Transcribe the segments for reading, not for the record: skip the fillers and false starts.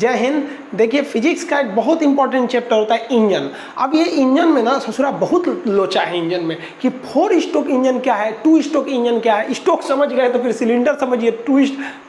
जय हिंद। देखिए फिजिक्स का एक बहुत इंपॉर्टेंट चैप्टर होता है इंजन। अब ये इंजन में ना ससुरा बहुत लोचा है इंजन में कि 4 स्ट्रोक इंजन क्या है, 2 स्ट्रोक इंजन क्या है। स्ट्रोक समझ गए तो फिर सिलेंडर समझिए।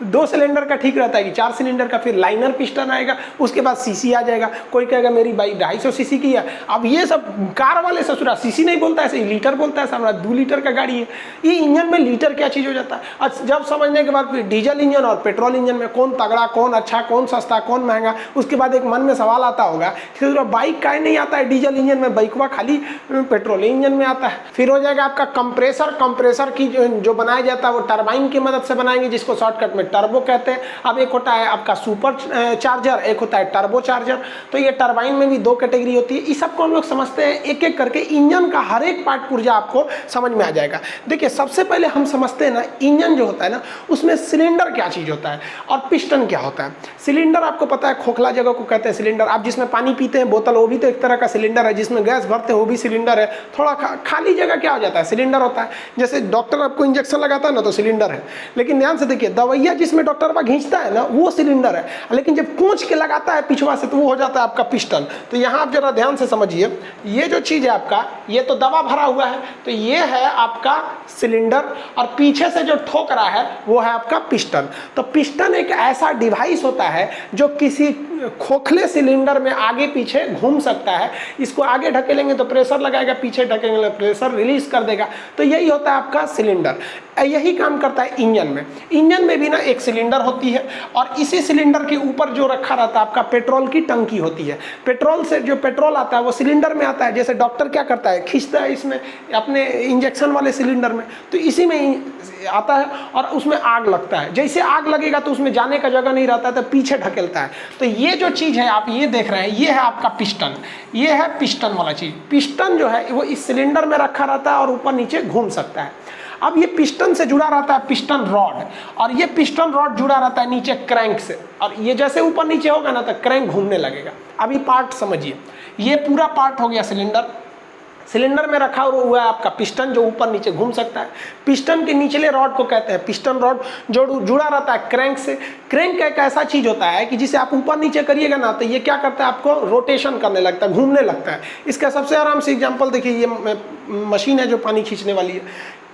2 सिलेंडर का ठीक रहता है कि 4 सिलेंडर का, फिर लाइनर पिस्टन आएगा, उसके बाद सीसी आ जाएगा। कोई कहेगा मेरी बाइक 250 सीसी की है। अब ये सब कार वाले ससुरा सीसी नहीं बोलता है, ऐसे लीटर बोलता है। सामने 2 लीटर का गाड़ी है, ये इंजन में लीटर क्या चीज़ हो जाता है। और जब समझने के बाद फिर डीजल इंजन और पेट्रोल इंजन में कौन तगड़ा, कौन अच्छा, कौन सस्ता, कौन महंगा। उसके बाद एक मन में सवाल आता होगा कि बाइक काहे नहीं आता है डीजल इंजन में, बाइकवा खाली पेट्रोल इंजन में आता है। फिर हो जाएगा आपका कंप्रेसर की जो बनाया जाता है वो टरबाइन की मदद से बनाएंगे, जिसको शॉर्टकट में टर्बो कहते हैं। अब एक होता है आपका सुपर चार्जर, एक होता है टर्बो चार्जर। तो ये टरबाइन में भी 2 कैटेगरी होती है। इस सबको हम लोग समझते हैं एक एक करके। इंजन का हर एक पार्ट पुर्जा आपको समझ में आ जाएगा। देखिए सबसे पहले हम समझते हैं ना इंजन जो होता है ना उसमें सिलेंडर क्या चीज़ होता है और पिस्टन क्या होता है। सिलेंडर आपको पता है खोखला जगह को कहते हैं सिलेंडर। आप जिसमें पानी पीते हैं बोतल, वो भी तो एक तरह का सिलेंडर है। जिसमें गैस भरते हैं वो भी सिलेंडर है। थोड़ा खाली जगह क्या हो जाता है, सिलेंडर होता है। जैसे डॉक्टर आपको इंजेक्शन लगाता है ना तो सिलेंडर है। लेकिन ध्यान से देखिए दवाइयाँ जिसमें डॉक्टर बा खींचता है ना वो सिलेंडर है, लेकिन जब पूंछ के लगाता है पिछवा से तो वो हो जाता है आपका पिस्टन। तो यहाँ आप जरा ध्यान से समझिए, ये जो चीज़ है आपका, ये तो दवा भरा हुआ है तो ये है आपका सिलेंडर, और पीछे से जो ठोक रहा है वो है आपका पिस्टन। तो पिस्टन एक ऐसा डिवाइस होता है जो किसी खोखले सिलेंडर में आगे पीछे घूम सकता है। इसको आगे ढकेलेंगे तो प्रेशर लगाएगा, पीछे ढकेलेंगे तो प्रेशर रिलीज कर देगा। तो यही होता है आपका सिलेंडर। यही काम करता है इंजन में। इंजन में भी ना एक सिलेंडर होती है और इसी सिलेंडर के ऊपर जो रखा रहता है आपका पेट्रोल की टंकी होती है। पेट्रोल से जो पेट्रोल आता है वो सिलेंडर में आता है। जैसे डॉक्टर क्या करता है, खींचता है इसमें अपने इंजेक्शन वाले सिलेंडर में, तो इसी में आता है और उसमें आग लगता है। जैसे आग लगेगा तो उसमें जाने का जगह नहीं रहता है तो पीछे ढकेलता है। तो ये जो चीज़ है आप ये देख रहे हैं, ये है आपका पिस्टन। ये है पिस्टन वाला चीज़। पिस्टन जो है वो इस सिलेंडर में रखा रहता है और ऊपर नीचे घूम सकता है। अब ये पिस्टन से जुड़ा रहता है पिस्टन रॉड, और ये पिस्टन रॉड जुड़ा रहता है नीचे क्रैंक से, और ये जैसे ऊपर नीचे होगा ना तो क्रैंक घूमने लगेगा। अभी पार्ट समझिए, ये पूरा पार्ट हो गया सिलेंडर। सिलेंडर में रखा हुआ है आपका पिस्टन जो ऊपर नीचे घूम सकता है। पिस्टन के निचले रॉड को कहते हैं पिस्टन रॉड, जो जुड़ा रहता है क्रैंक से। क्रैंक एक ऐसा चीज होता है कि जिसे आप ऊपर नीचे करिएगा ना तो ये क्या करता है, आपको रोटेशन करने लगता है, घूमने लगता है। इसका सबसे आराम से एग्जांपल देखिए, ये मशीन है जो पानी खींचने वाली है।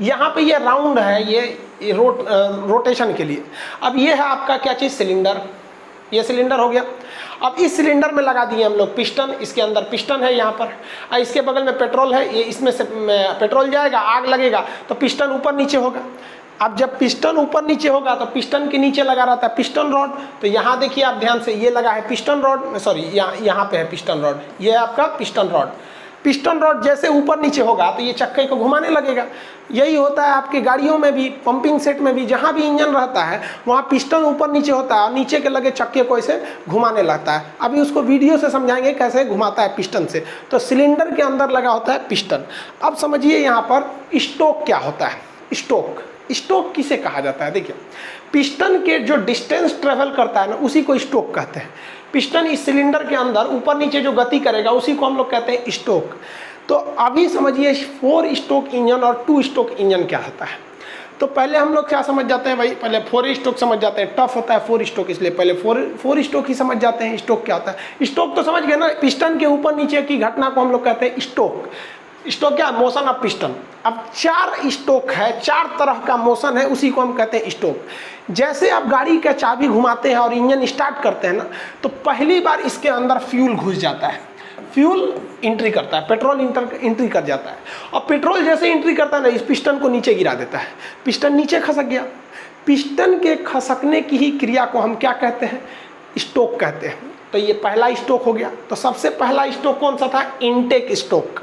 यहाँ पे ये राउंड है, ये रोटेशन के लिए। अब ये है आपका क्या चीज़, सिलेंडर। ये सिलेंडर हो गया। अब इस सिलेंडर में लगा दिए हम लोग पिस्टन। इसके अंदर पिस्टन है यहाँ पर, और इसके बगल में पेट्रोल है। ये इसमें से पेट्रोल जाएगा, आग लगेगा तो पिस्टन ऊपर नीचे होगा। अब जब पिस्टन ऊपर नीचे होगा तो पिस्टन के नीचे लगा रहता है पिस्टन रॉड। तो यहाँ देखिए आप ध्यान से, ये लगा है पिस्टन रॉड, सॉरी यहाँ पे है पिस्टन रॉड। ये है आपका पिस्टन रॉड। पिस्टन रॉड जैसे ऊपर नीचे होगा तो ये चक्के को घुमाने लगेगा। यही होता है आपकी गाड़ियों में भी, पंपिंग सेट में भी, जहाँ भी इंजन रहता है वहाँ पिस्टन ऊपर नीचे होता है और नीचे के लगे चक्के को ऐसे घुमाने लगता है। अभी उसको वीडियो से समझाएंगे कैसे घुमाता है पिस्टन से। तो सिलेंडर के अंदर लगा होता है पिस्टन। अब समझिए यहाँ पर स्टोक क्या होता है। स्टोक किसे कहा जाता है, देखिए पिस्टन के जो डिस्टेंस ट्रेवल करता है ना उसी को स्टोक कहते हैं। पिस्टन इस सिलेंडर के अंदर ऊपर नीचे जो गति करेगा उसी को हम लोग कहते हैं स्टोक। तो अभी समझिए 4 स्टोक इंजन और 2 स्टोक इंजन क्या होता है। तो पहले हम लोग क्या समझ जाते हैं भाई, पहले 4 स्टोक समझ जाते हैं। टफ होता है 4 स्टोक, इसलिए पहले 4 स्टोक ही समझ जाते हैं। स्टोक क्या होता है, स्टोक तो समझ गए ना, पिस्टन के ऊपर नीचे की घटना को हम लोग कहते हैं स्टोक। स्टोक क्या, मोशन ऑफ पिस्टन। अब 4 स्टोक है, 4 तरह का मोशन है, उसी को हम कहते हैं स्टोक। जैसे आप गाड़ी का चाबी घुमाते हैं और इंजन स्टार्ट करते हैं ना, तो पहली बार इसके अंदर फ्यूल घुस जाता है, फ्यूल एंट्री करता है, पेट्रोल एंट्री कर जाता है। और पेट्रोल जैसे एंट्री करता है ना, इस पिस्टन को नीचे गिरा देता है। पिस्टन नीचे खसक गया। पिस्टन के खसकने की ही क्रिया को हम क्या कहते हैं, स्टोक कहते हैं। तो ये पहला स्टोक हो गया। तो सबसे पहला स्टोक कौन सा था, इनटेक स्टोक।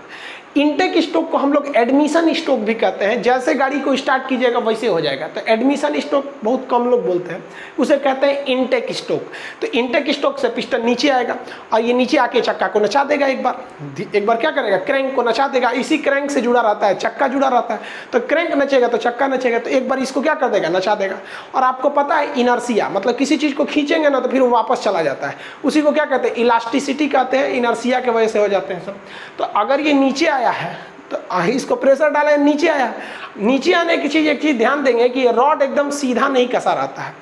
इनटेक स्टोक को हम लोग एडमिशन स्टोक भी कहते हैं। जैसे गाड़ी को स्टार्ट कीजिएगा वैसे हो जाएगा। तो एडमिशन स्टोक बहुत कम लोग बोलते हैं, उसे कहते हैं इनटेक स्टोक। तो इनटेक स्टोक से पिस्टन नीचे आएगा और ये नीचे आके चक्का को नचा देगा। एक बार क्या करेगा, क्रैंक को नचा देगा। इसी क्रैंक से जुड़ा रहता है चक्का, जुड़ा रहता है। तो क्रैंक नचेगा तो चक्का नचेगा। तो एक बार इसको क्या कर देगा, नचा देगा। और आपको पता है इनर्सिया, मतलब किसी चीज़ को खींचेंगे ना तो फिर वो वापस चला जाता है। उसी को क्या कहते हैं, इलास्टिसिटी कहते हैं। इनर्सिया की वजह से हो जाते हैं सब। तो अगर ये नीचे आया है तो इसको प्रेशर डाला, नीचे आया। नीचे आने की चीज़, एक चीज़ ध्यान देंगे कि ये रॉड एकदम सीधा नहीं कसा रहता है।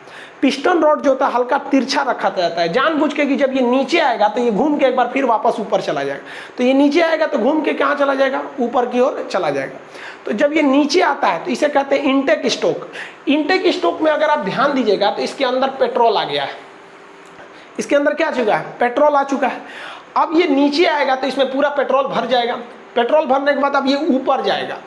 पिस्टन रॉड जो होता है हल्का तिरछा रखा जाता है जानबूझ के कि जब ये नीचे आएगा तो ये घूम के एक बार फिर वापस ऊपर चला जाएगा। तो ये नीचे आएगा तो घूम के कहाँ चला जाएगा, ऊपर की ओर चला जाएगा। तो जब ये नीचे आता है तो इसे कहते हैं इनटेक स्टोक। इनटेक स्टोक में अगर आप ध्यान दीजिएगा तो इसके अंदर पेट्रोल आ गया है, इसके अंदर क्या आ चुका है, पेट्रोल आ चुका है। अब ये नीचे आएगा तो इसमें पूरा पेट्रोल भर जाएगा। पेट्रोल भरने के बाद अब ये ऊपर जाएगा।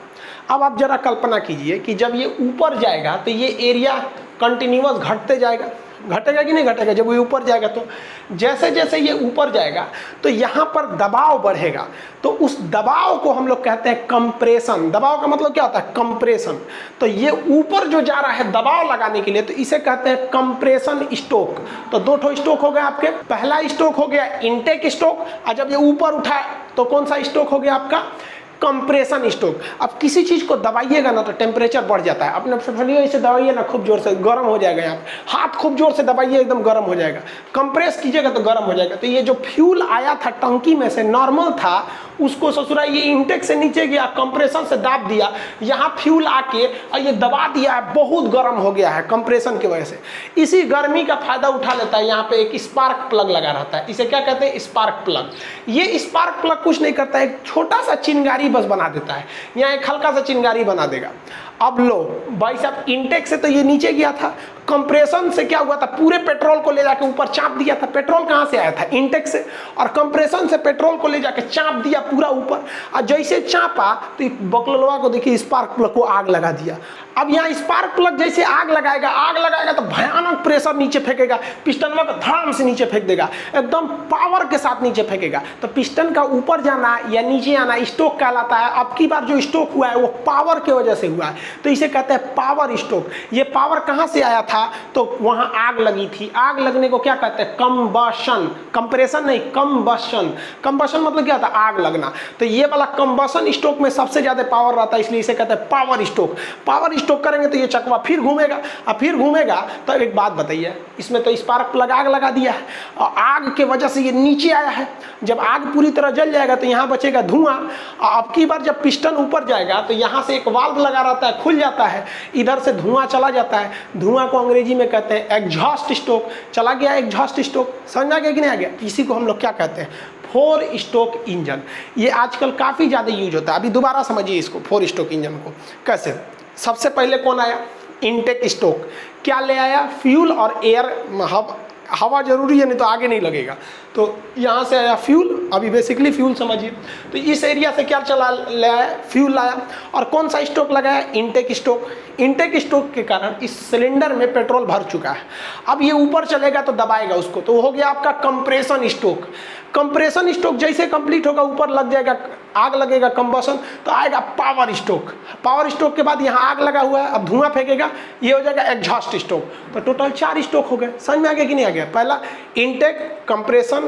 अब आप जरा कल्पना कीजिए कि जब ये ऊपर जाएगा तो ये एरिया कंटिन्यूअस घटते जाएगा, घटेगा कि नहीं घटेगा। जब ये ऊपर जाएगा तो जैसे जैसे ये ऊपर जाएगा तो यहाँ पर दबाव बढ़ेगा, तो उस दबाव को हम लोग कहते हैं कंप्रेशन। दबाव का मतलब क्या होता है, कंप्रेशन। तो ये ऊपर जो जा रहा है दबाव लगाने के लिए तो इसे कहते हैं कंप्रेशन स्ट्रोक। तो दो ठो स्ट्रोक हो गए आपके। पहला स्ट्रोक हो गया इनटेक स्ट्रोक, और जब ये ऊपर उठा तो कौन सा स्ट्रोक हो गया आपका, कंप्रेशन स्ट्रोक। अब किसी चीज को दबाइएगा ना तो टेम्परेचर बढ़ जाता है। अपने फलियों इसे दबाइए ना खूब जोर से, गर्म हो जाएगा। यहाँ हाथ खूब जोर से दबाइए, एकदम गर्म हो जाएगा। कंप्रेस कीजिएगा तो गर्म हो जाएगा। तो ये जो फ्यूल आया था टंकी में से नॉर्मल था, उसको ससुरा ये इंटेक से नीचे गया, कंप्रेशन से दाब दिया, यहाँ फ्यूल आके और ये दबा दिया है, बहुत गर्म हो गया है कंप्रेशन की वजह से। इसी गर्मी का फायदा उठा लेता है। यहाँ पे एक स्पार्क प्लग लगा रहता है, इसे क्या कहते हैं, स्पार्क प्लग। ये स्पार्क प्लग कुछ नहीं करता है, एक छोटा सा चिंगारी बस बना देता है, यहाँ एक हल्का सा चिंगारी बना देगा। अब लो भाई साहब, इंटेक से तो ये नीचे गया था, कंप्रेशन से क्या हुआ था, पूरे पेट्रोल को ले जाके ऊपर चाप दिया था। पेट्रोल कहाँ से आया था, इंटेक से, और कंप्रेशन से पेट्रोल को ले जाके चाप दिया पूरा ऊपर। और जैसे चापा तो बकलवा को देखिए, स्पार्क प्लग को आग लगा दिया। अब यहाँ स्पार्क प्लग जैसे आग लगाएगा तो भयानक प्रेशर नीचे फेंकेगा, पिस्टन को धड़ाम से नीचे फेंक देगा, एकदम पावर के साथ नीचे फेंकेगा। तो पिस्टन का ऊपर जाना या नीचे आना स्ट्रोक कहलाता है। अब की बार जो स्ट्रोक हुआ है वो पावर की वजह से हुआ है, तो इसे कहते हैं पावर स्ट्रोक। ये पावर कहाँ से आया था, तो वहाँ आग लगी थी। आग लगने को क्या कहते हैं, कंबशन। कंप्रेशन नहीं, कंबशन। कंबशन मतलब क्या था, आग लगना। तो ये वाला कंबशन स्ट्रोक में सबसे ज्यादा पावर रहता है, इसलिए इसे कहते हैं पावर स्ट्रोक। पावर स्ट्रोक करेंगे तो ये चकवा फिर घूमेगा, और फिर घूमेगा। तो एक बात बताइए, इसमें तो स्पार्क प्लग आग लगा दिया है, और आग के वजह से ये नीचे आया है। जब आग पूरी तरह जल जाएगा तो यहाँ बचेगा धुआं। अब की बार जब पिस्टन ऊपर जाएगा तो यहाँ से एक वाल्व लगा रहता है, खुल जाता है, इधर से धुआं चला जाता है। धुआं को अंग्रेजी में कहते हैं एग्जॉस्ट स्ट्रोक। चला गया एग्जॉस्ट स्ट्रोक, समझ आ गया कि नहीं आ गया। इसी को हम लोग क्या कहते हैं, 4 स्ट्रोक इंजन। ये आजकल काफी ज्यादा यूज होता है। अभी दोबारा समझिए इसको, 4 स्ट्रोक इंजन को कैसे। सबसे पहले कौन आया, इनटेक स्ट्रोक। क्या ले आया, फ्यूल और एयर, हवा जरूरी है, नहीं तो आगे नहीं लगेगा। तो यहाँ से आया फ्यूल, अभी बेसिकली फ्यूल समझिए। तो इस एरिया से क्या चला ले आया, फ्यूल लाया। और कौन सा स्ट्रोक लगाया, इनटेक स्ट्रोक। इनटेक स्ट्रोक के कारण इस सिलेंडर में पेट्रोल भर चुका है। अब ये ऊपर चलेगा तो दबाएगा उसको, तो हो गया आपका कंप्रेशन स्ट्रोक। कंप्रेशन स्ट्रोक जैसे कंप्लीट होगा, ऊपर लग जाएगा, आग लगेगा, कंबशन, तो आएगा पावर स्ट्रोक। पावर स्ट्रोक के बाद यहाँ आग लगा हुआ है, अब धुआं फेंकेगा, ये हो जाएगा एग्जॉस्ट स्ट्रोक। तो टोटल 4 स्ट्रोक हो गए। समझ में आ गया कि नहीं आ गया। पहला इनटेक, कंप्रेशन,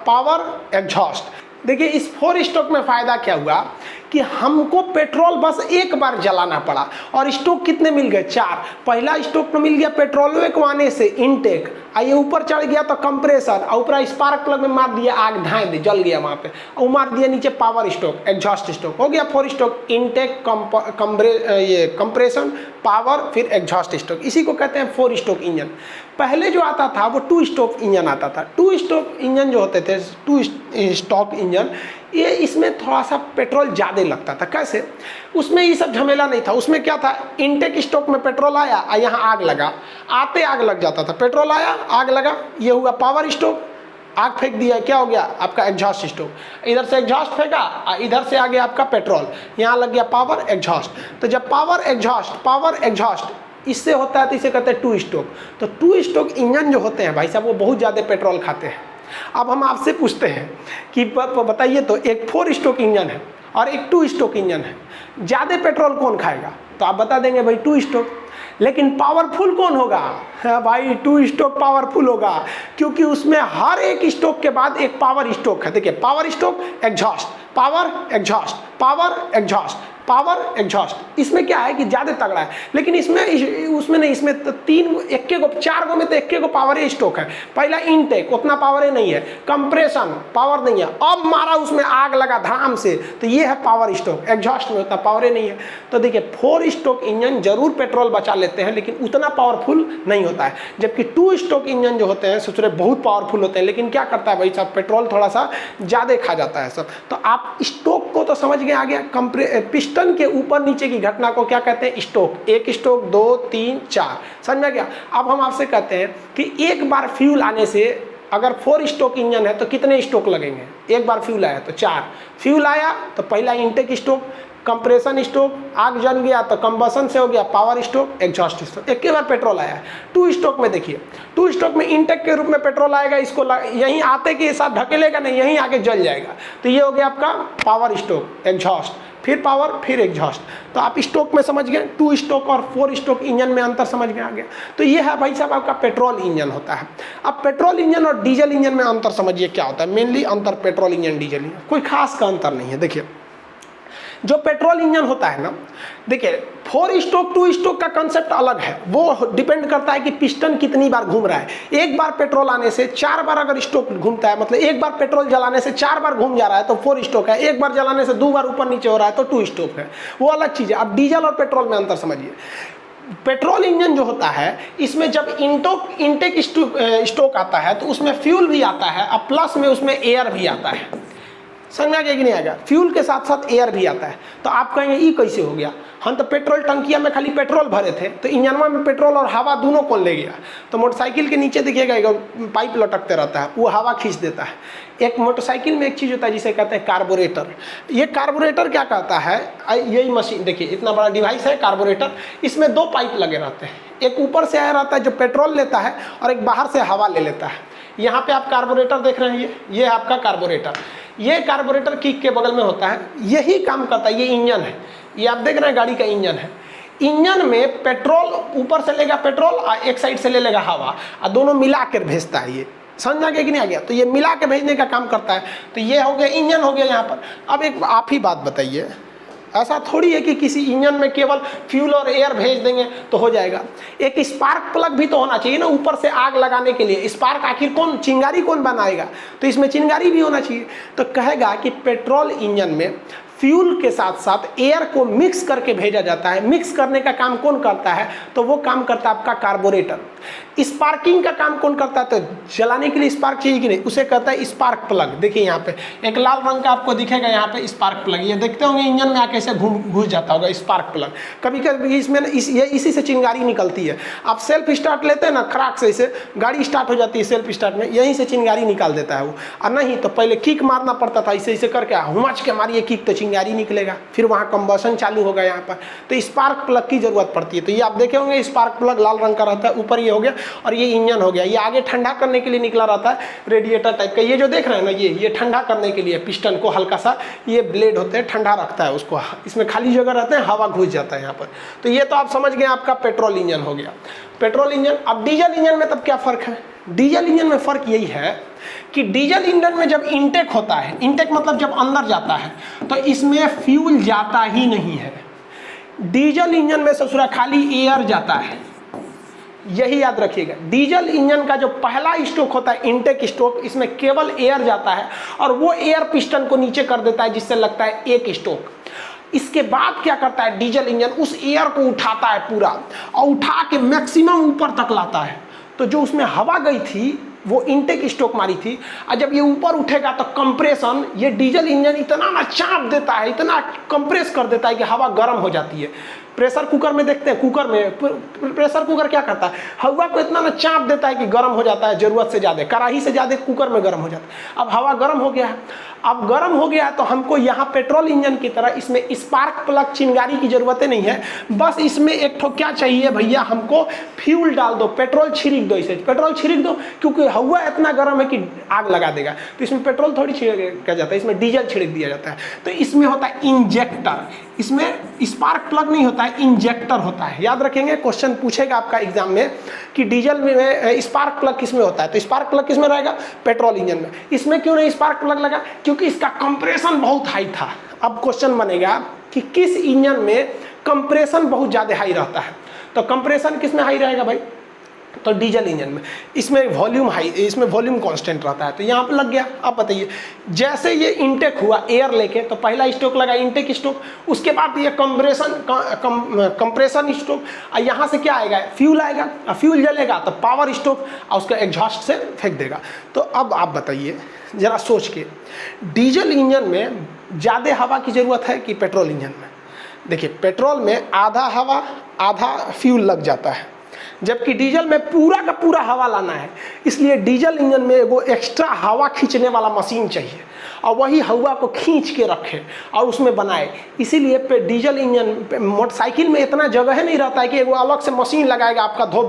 पावर, एग्जॉस्ट। देखिए इस 4 स्ट्रोक में फायदा क्या हुआ कि हमको पेट्रोल बस एक बार जलाना पड़ा, और स्ट्रोक कितने मिल गए, 4। पहला स्ट्रोक में मिल गया पेट्रोल आने से इनटेक, आइए ऊपर चढ़ गया तो कंप्रेसर, और ऊपर स्पार्क प्लग में मार दिया, आग धाए दी, जल गया वहाँ पे, और मार दिया नीचे पावर स्ट्रोक, एग्जॉस्ट स्ट्रोक। हो गया 4 स्ट्रोक, इनटेक, कंप्रेशन, पावर, फिर एग्जॉस्ट स्ट्रोक। इसी को कहते हैं 4 स्ट्रोक इंजन। पहले जो आता था वो 2 स्ट्रोक इंजन आता था। 2 स्ट्रोक इंजन जो होते थे, 2 स्ट्रोक इंजन, ये इसमें थोड़ा सा पेट्रोल ज़्यादा लगता था। कैसे, उसमें ये सब झमेला नहीं था। उसमें क्या था, इनटेक स्ट्रोक में पेट्रोल आया और यहाँ आग लगा, आते आग लग जाता था। पेट्रोल आया, आग लगा, ये हुआ पावर स्ट्रोक, आग फेंक दिया, क्या हो गया आपका एग्जॉस्ट स्ट्रोक। इधर से एग्जॉस्ट फेंका, इधर से आ गया आपका पेट्रोल, यहाँ लग गया पावर एग्जॉस्ट। तो जब पावर एग्जॉस्ट इससे होता है तो इसे कहते हैं 2 स्ट्रोक। तो 2 स्ट्रोक इंजन जो होते हैं भाई साहब, वो बहुत ज़्यादा पेट्रोल खाते हैं। अब हम आपसे पूछते हैं कि बताइए तो, एक 4 स्ट्रोक इंजन है और एक 2 स्ट्रोक इंजन है, ज़्यादा पेट्रोल कौन खाएगा? तो आप बता देंगे भाई 2 स्ट्रोक। लेकिन पावरफुल कौन होगा? हाँ भाई 2 स्ट्रोक पावरफुल होगा, क्योंकि उसमें हर एक स्ट्रोक के बाद एक पावर स्ट्रोक है। देखिए power stroke, exhaust, power exhaust, power exhaust, power exhaust. इसमें क्या है कि ज़्यादा तगड़ा है, लेकिन इसमें उसमें नहीं, इसमें तो 4 गो में तो एक गो पावर स्टोक है। पहला इनटेक उतना पावर नहीं है, कंप्रेशन पावर नहीं है, अब मारा उसमें आग लगा धाम से, तो ये है पावर स्टोक। एग्जॉस्ट में उतना पावर नहीं है। तो देखिए 4 स्टोक इंजन जरूर पेट्रोल बचा लेते हैं, लेकिन उतना पावरफुल नहीं होता है, जबकि 2 स्टोक इंजन जो होते हैं सोचो बहुत पावरफुल होते हैं, लेकिन क्या करता है भाई साहब, पेट्रोल थोड़ा सा ज़्यादा खा जाता है सब। तो आप स्टोक को तो समझ गए आ गया। पिस्टन के ऊपर नीचे की घटना को क्या कहते हैं, स्टोक। 1 स्टोक, 2, 3, 4, समझ में गया। अब हम आपसे कहते हैं कि एक बार फ्यूल आने से अगर 4 स्टोक इंजन है तो कितने स्टोक लगेंगे। एक बार फ्यूल आया तो 4 फ्यूल आया, तो पहला इंटेक स्टोक, कंप्रेशन स्टोक, आग जल गया तो कंबसन से हो गया पावर स्टोक, एग्जॉस्ट स्टोक। एक बार पेट्रोल आया है। 2 स्टोक में देखिए, 2 स्टोक में इंटेक के रूप में पेट्रोल आएगा, इसको यहीं आते के साथ ढकेलेगा नहीं, यहीं आके जल जाएगा, तो ये हो गया आपका पावर स्टोक, एग्जॉस्ट, फिर पावर, फिर एग्जॉस्ट। तो आप स्टोक में समझ गए, 2 स्टोक और 4 स्टोक इंजन में अंतर समझ में आ गया। तो ये है भाई साहब आपका पेट्रोल इंजन होता है। अब पेट्रोल इंजन और डीजल इंजन में अंतर समझिए क्या होता है। मेनली अंतर पेट्रोल इंजन डीजल इंजन, कोई खास का अंतर नहीं है। देखिए जो पेट्रोल इंजन होता है ना, देखिए 4 स्टोक 2 स्टोक का कंसेप्ट अलग है, वो डिपेंड करता है कि पिस्टन कितनी बार घूम रहा है। एक बार पेट्रोल आने से 4 बार अगर स्टोक घूमता है, मतलब एक बार पेट्रोल जलाने से 4 बार घूम जा रहा है तो 4 स्टोक है। एक बार जलाने से 2 बार ऊपर नीचे हो रहा है तो 2 स्टोक है, वो अलग चीज़ है। अब डीजल और पेट्रोल में अंतर समझिए। पेट्रोल इंजन जो होता है इसमें जब इंटेक स्टोक आता है तो उसमें फ्यूल भी आता है और प्लस में उसमें एयर भी आता है। समझ में आ गया कि नहीं आ गया। फ्यूल के साथ साथ एयर भी आता है। तो आप कहेंगे ये कैसे हो गया, हम तो पेट्रोल टंकिया में खाली पेट्रोल भरे थे, तो इंजनवा में पेट्रोल और हवा दोनों कौन ले गया। तो मोटरसाइकिल के नीचे देखिएगा एक पाइप लटकते रहता है, वो हवा खींच देता है। एक मोटरसाइकिल में एक चीज़ होता है जिसे कहते हैं कार्बोरेटर। ये कार्बोरेटर क्या कहता है, यही मशीन देखिए इतना बड़ा डिवाइस है कार्बोरेटर, इसमें 2 पाइप लगे रहते हैं, एक ऊपर से आया रहता है जो पेट्रोल लेता है और एक बाहर से हवा ले लेता है। यहाँ पे आप कार्बोरेटर देख रहे हैं, ये है आपका कार्बोरेटर। ये कार्बोरेटर किक के बगल में होता है, यही काम करता है। ये इंजन है, ये आप देख रहे हैं गाड़ी का इंजन है। इंजन में पेट्रोल ऊपर से लेगा पेट्रोल और एक साइड से ले लेगा हवा, और दोनों मिला कर भेजता है। ये समझ आ गया कि नहीं आ गया। तो ये मिला के भेजने का काम करता है। तो ये हो गया इंजन हो गया यहाँ पर। अब एक आप ही बात बताइए, ऐसा थोड़ी है कि किसी इंजन में केवल फ्यूल और एयर भेज देंगे तो हो जाएगा। एक स्पार्क प्लग भी तो होना चाहिए ना ऊपर से आग लगाने के लिए। स्पार्क आखिर कौन, चिंगारी कौन बनाएगा, तो इसमें चिंगारी भी होना चाहिए। तो कहेगा कि पेट्रोल इंजन में फ्यूल के साथ साथ एयर को मिक्स करके भेजा जाता है। मिक्स करने का काम कौन करता है, तो वो काम करता है आपका कार्बोरेटर। स्पार्किंग का काम कौन करता है, तो जलाने के लिए स्पार्क चाहिए कि नहीं, उसे कहता है स्पार्क प्लग। देखिए यहाँ पे एक लाल रंग का आपको दिखेगा यहाँ पे स्पार्क प्लग, ये देखते होंगे इंजन में आके ऐसे घुस जाता होगा स्पार्क प्लग। कभी कभी इसमें इसी से चिंगारी निकलती है। आप सेल्फ स्टार्ट लेते हैं ना, खराक से इसे गाड़ी स्टार्ट हो जाती है सेल्फ स्टार्ट में, यहीं से चिंगारी निकाल देता है वो। और नहीं तो पहले किक मारना पड़ता था, इसे इसे करके हुमच के मारिए किक तो चिंगारी निकलेगा, फिर वहाँ कंबसन चालू होगा यहाँ पर। तो स्पार्क प्लग की जरूरत पड़ती है। तो ये आप देखे होंगे स्पार्क प्लग लाल रंग का रहता है, ऊपर ये हो गया और ये इंजन हो गया। ये आगे ठंडा करने के लिए निकला रहता है, रेडिएटर टाइप का। ये जो देख रहे हैं ना, ये ठंडा करने के लिए पिस्टन को हल्का सा ये ब्लेड होते हैं, ठंडा रखता है उसको। इसमें खाली जगह रहते हैं, हवा घुस जाता है यहाँ पर। तो ये तो आप समझ गए आपका पेट्रोल इंजन हो गया, पेट्रोल इंजन। अब डीजल इंजन में तब क्या फ़र्क है, डीजल इंजन में फ़र्क यही है कि डीजल इंजन में जब इंटेक होता है, इंटेक मतलब जब अंदर जाता है, तो इसमें फ्यूल जाता ही नहीं है। डीजल इंजन में ससुरा खाली एयर जाता है, यही याद रखिएगा। डीजल इंजन का जो पहला स्ट्रोक होता है इंटेक स्ट्रोक, इसमें केवल एयर जाता है और वो एयर पिस्टन को नीचे कर देता है, जिससे लगता है एक स्ट्रोक। इसके बाद क्या करता है डीजल इंजन, उस एयर को उठाता है पूरा और उठा के मैक्सिमम ऊपर तक लाता है। तो जो उसमें हवा गई थी वो इंटेक स्ट्रोक मारी थी, और जब ये ऊपर उठेगा तो कंप्रेशन, ये डीजल इंजन इतना ना चाप देता है, इतना कंप्रेस कर देता है कि हवा गर्म हो जाती है। प्रेशर कुकर में देखते हैं, कुकर में प्रेशर कुकर क्या करता है, हवा को इतना ना चाप देता है कि गर्म हो जाता है, ज़रूरत से ज़्यादा, कढ़ाई से ज़्यादा कुकर में गर्म हो जाता है। अब हवा गर्म हो गया है, अब गर्म हो गया तो हमको यहाँ पेट्रोल इंजन की तरह इसमें स्पार्क प्लग चिंगारी की ज़रूरत नहीं है। बस इसमें एक ठो क्या चाहिए भैया, हमको फ्यूल डाल दो, पेट्रोल छिड़क दो, इसे पेट्रोल छिड़क दो, क्योंकि हवा इतना गर्म है कि आग लगा देगा। तो इसमें पेट्रोल थोड़ी छिड़का जाता है, इसमें डीजल छिड़क दिया जाता है। तो इसमें होता है इंजेक्टर, इसमें स्पार्क प्लग नहीं होता है, इंजेक्टर होता है। याद रखेंगे, क्वेश्चन पूछेगा आपका एग्जाम में कि डीजल में स्पार्क प्लग किसमें होता है, तो स्पार्क प्लग किसमें रहेगा, पेट्रोल इंजन में। इसमें क्यों नहीं स्पार्क प्लग लगा, क्योंकि इसका कंप्रेशन बहुत हाई था। अब क्वेश्चन बनेगा कि किस इंजन में कंप्रेशन बहुत ज़्यादा हाई रहता है। तो कंप्रेशन किस में हाई रहेगा भाई, तो डीजल इंजन में। इसमें वॉल्यूम हाई, इसमें वॉल्यूम कांस्टेंट रहता है, तो यहाँ पे लग गया। अब बताइए, जैसे ये इनटेक हुआ एयर लेके, तो पहला स्ट्रोक लगा इनटेक स्ट्रोक, उसके बाद ये कंप्रेशन स्ट्रोक, और यहाँ से क्या आएगा, फ्यूल आएगा, और फ्यूल जलेगा तो पावर स्ट्रोक, और उसका एग्जॉस्ट से फेंक देगा। तो अब आप बताइए जरा सोच के, डीजल इंजन में ज़्यादा हवा की ज़रूरत है कि पेट्रोल इंजन में? देखिए, पेट्रोल में आधा हवा आधा फ्यूल लग जाता है, जबकि डीजल में पूरा का पूरा हवा लाना है। इसलिए डीजल इंजन में वो एक्स्ट्रा हवा खींचने वाला मशीन चाहिए, और वही हवा को खींच के रखे और उसमें बनाए। इसीलिए पे डीजल इंजन मोटरसाइकिल में इतना जगह नहीं रहता है कि वो अलग से मशीन लगाएगा आपका धो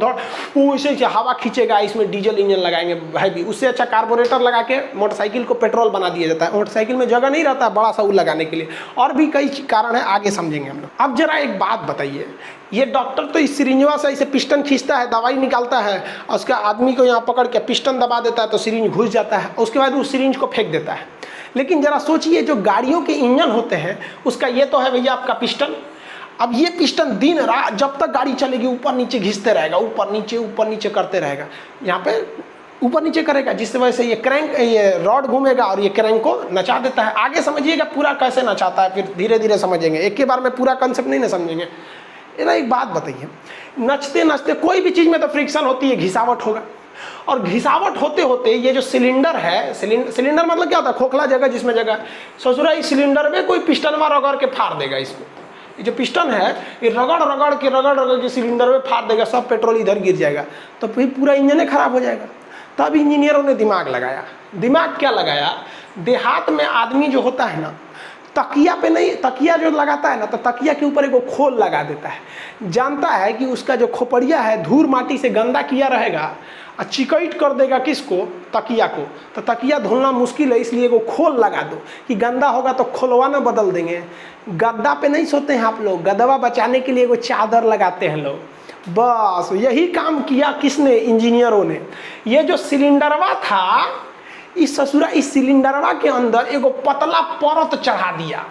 वो इसे हवा खींचेगा, इसमें डीजल इंजन लगाएंगे भाई भी। उससे अच्छा कार्बोरेटर लगा के मोटरसाइकिल को पेट्रोल बना दिया जाता है। मोटरसाइकिल में जगह नहीं रहता बड़ा सा वो लगाने के लिए, और भी कई कारण है, आगे समझेंगे हम लोग। अब जरा एक बात बताइए, ये डॉक्टर तो इस सिरिंजवा से इसे पिस्टन खींचता है, दवाई निकालता है, और उसका आदमी को यहाँ पकड़ के पिस्टन दबा देता है तो सिरिंज घुस जाता है, उसके बाद उस सिरिंज को फेंक देता है। लेकिन जरा सोचिए, जो गाड़ियों के इंजन होते हैं उसका ये तो है भैया आपका पिस्टन। अब ये पिस्टन दिन रात जब तक गाड़ी चलेगी ऊपर नीचे घिसते रहेगा, ऊपर नीचे करते रहेगा, यहाँ पे ऊपर नीचे करेगा, जिसकी वजह से ये क्रैंक, ये रॉड घूमेगा और ये क्रैंक को नचा देता है। आगे समझिएगा पूरा कैसे नचाता है, फिर धीरे धीरे समझेंगे, एक ही बार में पूरा कंसेप्ट नहीं ना समझेंगे। ना एक बात बताइए, नचते नचते कोई भी चीज़ में तो फ्रिक्शन होती है, घिसावट होगा, और घिसावट होते होते ये जो सिलेंडर है, सिलेंडर मतलब क्या होता है, खोखला जगह जिसमें जगह, ससुरा इस सिलेंडर में कोई पिस्टनवा रगड़ के फाड़ देगा। इसमें ये जो पिस्टन है ये रगड़ के सिलेंडर में फाड़ देगा, सब पेट्रोल इधर गिर जाएगा, तो फिर पूरा इंजन खराब हो जाएगा। तब इंजीनियरों ने दिमाग लगाया। दिमाग क्या लगाया, देहात में आदमी जो होता है ना, तकिया पे नहीं, तकिया जो लगाता है ना, तो तकिया के ऊपर एक खोल लगा देता है। जानता है कि उसका जो खोपड़िया है धूल माटी से गंदा किया रहेगा, और चिकट कर देगा किसको, तकिया को, तो तकिया धुलना मुश्किल है, इसलिए वो खोल लगा दो कि गंदा होगा तो खोलवाना बदल देंगे। गद्दा पे नहीं सोते हैं आप लोग, गदवा बचाने के लिए वो चादर लगाते हैं लोग। बस यही काम किया किसने, इंजीनियरों ने। ये जो सिलेंडरवा था, इस ससुरा इस सिलेंडरवा के अंदर एगो पतला परत चढ़ा दिया।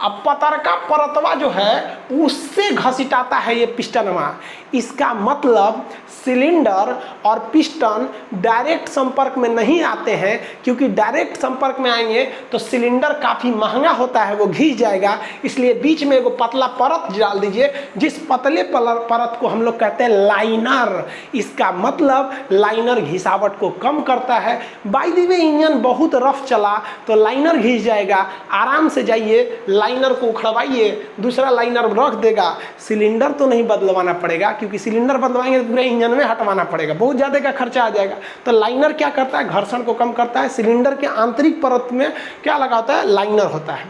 अब पतरका परतवा जो है उससे घसीटाता है ये पिस्टनवा। इसका मतलब सिलेंडर और पिस्टन डायरेक्ट संपर्क में नहीं आते हैं, क्योंकि डायरेक्ट संपर्क में आएंगे तो सिलेंडर काफ़ी महंगा होता है, वो घिस जाएगा। इसलिए बीच में एगो पतला परत डाल दीजिए, जिस पतले परत को हम लोग कहते हैं लाइनर। इसका मतलब लाइनर घिसावट को कम करता है। बाय द वे इंजन बहुत रफ चला तो लाइनर घिस जाएगा, आराम से जाइए, लाइनर को उखड़वाइए, दूसरा लाइनर रख देगा। सिलेंडर तो नहीं बदलवाना पड़ेगा, क्योंकि सिलेंडर बदलवाएंगे तो पूरे इंजन में हटवाना पड़ेगा, बहुत ज़्यादा का खर्चा आ जाएगा। तो लाइनर क्या करता है, घर्षण को कम करता है। सिलेंडर के आंतरिक परत में क्या लगा होता है, लाइनर होता है।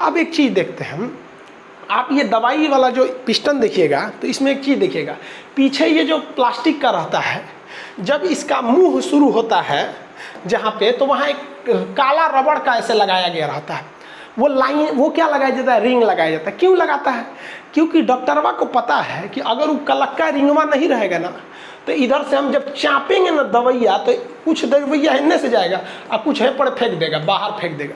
अब एक चीज़ देखते हैं हम, आप ये दवाई वाला जो पिस्टन देखिएगा तो इसमें एक चीज़ देखिएगा, पीछे ये जो प्लास्टिक का रहता है, जब इसका मुंह शुरू होता है जहाँ पे, तो वहाँ एक काला रबड़ का ऐसे लगाया गया रहता है। वो लाइन, वो क्या लगाया जाता है, रिंग लगाया जाता है। क्यों लगाता है, क्योंकि डॉक्टरवा को पता है कि अगर वो कलक्का रिंगवा नहीं रहेगा ना, तो इधर से हम जब चापेंगे ना दवैया, तो कुछ दवैया हिन्ने से जाएगा और कुछ है पर फेंक देगा, बाहर फेंक देगा।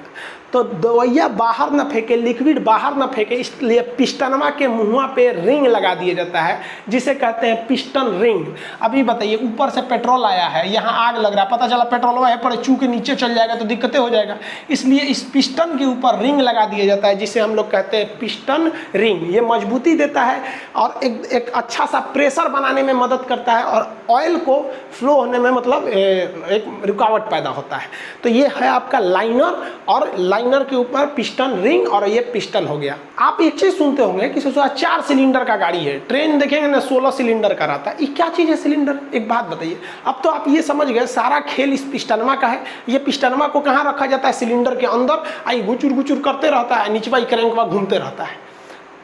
तो दवैया बाहर ना फेंके, लिक्विड बाहर ना फेंके, इसलिए पिस्टनवा के मुँह पे रिंग लगा दिया जाता है, जिसे कहते हैं पिस्टन रिंग। अभी बताइए, ऊपर से पेट्रोल आया है, यहाँ आग लग रहा है, पता चला पेट्रोल है पर चू के नीचे चल जाएगा तो दिक्कतें हो जाएगा। इसलिए इस पिस्टन के ऊपर रिंग लगा दिया जाता है, जिसे हम लोग कहते हैं पिस्टन रिंग। ये मजबूती देता है और एक अच्छा सा प्रेशर बनाने में मदद करता है, और ऑयल को फ्लो होने में मतलब एक रुकावट पैदा होता है। तो ये है आपका लाइनर, और लाइनर के ऊपर पिस्टन रिंग, और ये पिस्टन हो गया। आप एक चीज सुनते होंगे कि 4 सिलेंडर का गाड़ी है, ट्रेन देखेंगे ना 16 सिलेंडर का रहता है। ये क्या चीज है सिलेंडर, एक बात बताइए। अब तो आप ये समझ गए सारा खेल इस पिस्टनमा का है। ये पिस्टनमा को कहाँ रखा जाता है, सिलेंडर के अंदर, आई गुचुर गुचुर करते रहता है, नीचवा क्रैंकवा घूमते रहता है।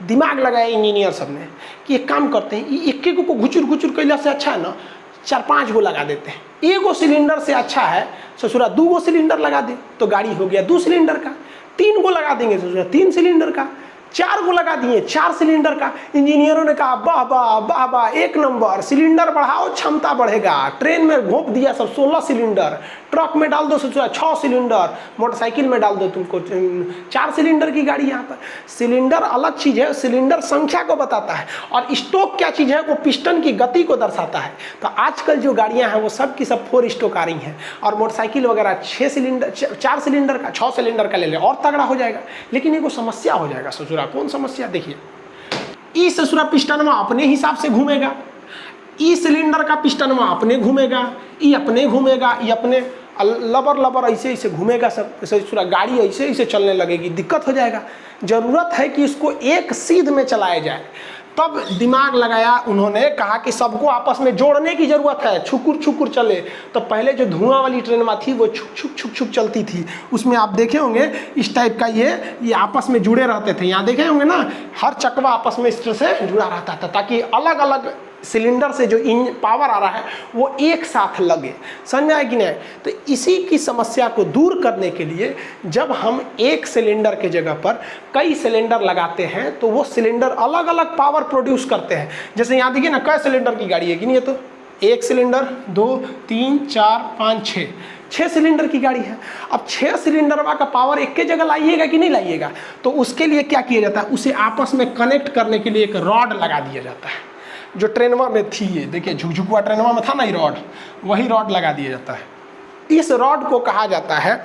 दिमाग लगाया इंजीनियर सब ने कि एक काम करते हैं, एक एक को घुचुर घुचुर कैला से अच्छा है ना 4-5 गो लगा देते हैं। एगो सिलेंडर से अच्छा है ससुरा 2 गो सिलेंडर लगा दे, तो गाड़ी हो गया 2 सिलेंडर का। 3 गो लगा देंगे ससुरा 3 सिलेंडर का। 4 को लगा दिए, 4 सिलेंडर का। इंजीनियरों ने कहा वाह वाह वाह वाह, 1 नंबर, सिलेंडर बढ़ाओ क्षमता बढ़ेगा। ट्रेन में घोंप दिया सब 16 सिलेंडर, ट्रक में डाल दो 6 सिलेंडर, मोटरसाइकिल में डाल दो तुमको 4 सिलेंडर की गाड़ी। यहाँ पर सिलेंडर अलग चीज़ है, सिलेंडर संख्या को बताता है, और स्टोक क्या चीज़ है, वो पिस्टन की गति को दर्शाता है। तो आजकल जो गाड़ियाँ हैं वो सब की सब 4 स्टोक आ रही हैं, और मोटरसाइकिल वगैरह 4 सिलेंडर का, 6 सिलेंडर का ले ले, और तगड़ा हो जाएगा। लेकिन ये को समस्या हो जाएगा ससुरा। कौन समस्या? देखिए, ई ससुरा पिस्टन में अपने हिसाब से घूमेगा, ई सिलेंडर का पिस्टन में अपने घूमेगा, ई अपने घूमेगा, ई अपने लबर ऐसे ऐसे घूमेगा सब, ससुरा गाड़ी ऐसे ऐसे चलने लगेगी, दिक्कत हो जाएगा। जरूरत है कि इसको एक सीध में चलाया जाए। तब दिमाग लगाया उन्होंने, कहा कि सबको आपस में जोड़ने की जरूरत है, छुकुर छुकुर चले। तो पहले जो धुआं वाली ट्रेन में थी वो छुक छुक छुक छुक चलती थी, उसमें आप देखे होंगे इस टाइप का ये आपस में जुड़े रहते थे। यहाँ देखे होंगे ना, हर चकवा आपस में इस तरह से जुड़ा रहता था, ताकि अलग अलग सिलेंडर से जो पावर आ रहा है वो एक साथ लगे। समझ आए कि नहीं? तो इसी की समस्या को दूर करने के लिए जब हम एक सिलेंडर के जगह पर कई सिलेंडर लगाते हैं तो वो सिलेंडर अलग अलग पावर प्रोड्यूस करते हैं। जैसे यहाँ देखिए ना, कई सिलेंडर की गाड़ी है कि नहीं? ये तो 1 सिलेंडर, 2, 3, 4, 5, 6 सिलेंडर की गाड़ी है। अब 6 सिलेंडर का पावर एक के जगह लाइएगा कि नहीं लाइएगा? तो उसके लिए क्या किया जाता है, उसे आपस में कनेक्ट करने के लिए एक रॉड लगा दिया जाता है, जो ट्रेनवा में थी। ये देखिए, झुकझुकुआ ट्रेनवा में था ना, ये रॉड, वही रॉड लगा दिया जाता है। इस रॉड को कहा जाता है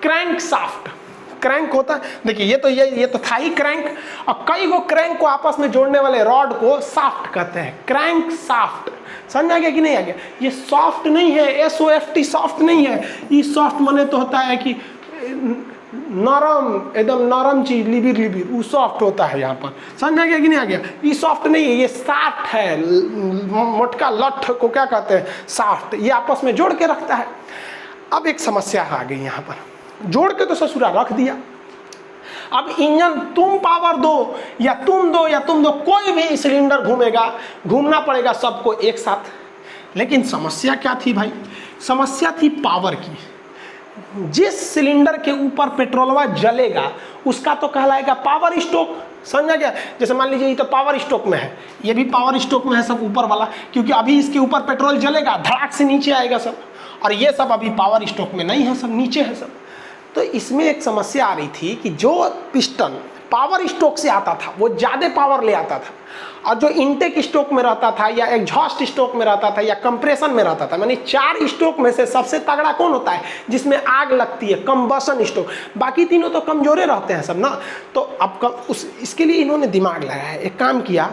क्रैंक साफ्ट। क्रैंक होता है, देखिए ये तो था ही क्रैंक, और कई गो क्रैंक को आपस में जोड़ने वाले रॉड को साफ्ट कहते हैं, क्रैंक साफ्ट। समझ आ गया कि नहीं आ गया? ये सॉफ्ट नहीं है, SOFT सॉफ्ट नहीं है। ये सॉफ्ट माने तो होता है कि नरम, एकदम नरम चीज, लिबिर वो सॉफ्ट होता है। यहाँ पर समझ आ गया कि नहीं आ गया? ये सॉफ्ट नहीं है, ये साफ्ट है। मोटका लठ को क्या कहते हैं? साफ्ट। ये आपस में जोड़ के रखता है। अब एक समस्या आ गई यहाँ पर, जोड़ के तो ससुरा रख दिया, अब इंजन तुम पावर दो या तुम दो या तुम दो, कोई भी सिलेंडर घूमेगा, घूमना पड़ेगा सबको एक साथ। लेकिन समस्या क्या थी भाई? समस्या थी पावर की। जिस सिलेंडर के ऊपर पेट्रोलवा जलेगा उसका तो कहलाएगा पावर स्टोक। समझा गया? जैसे मान लीजिए ये तो पावर स्टोक में है, ये भी पावर स्टोक में है सब ऊपर वाला, क्योंकि अभी इसके ऊपर पेट्रोल जलेगा, धड़ाक से नीचे आएगा सब, और ये सब अभी पावर स्टोक में नहीं है, सब नीचे है सब। तो इसमें एक समस्या आ रही थी कि जो पिस्टन पावर स्टोक से आता था वो ज़्यादा पावर ले आता था, और जो इनटेक स्टोक में रहता था या एग्जॉस्ट स्टोक में रहता था या कंप्रेशन में रहता था, यानी 4 स्टोक में से सबसे तगड़ा कौन होता है? जिसमें आग लगती है, कंबशन स्टोक। बाकी तीनों तो कमजोरे रहते हैं सब ना। तो अब इसके लिए इन्होंने दिमाग लगाया, एक काम किया,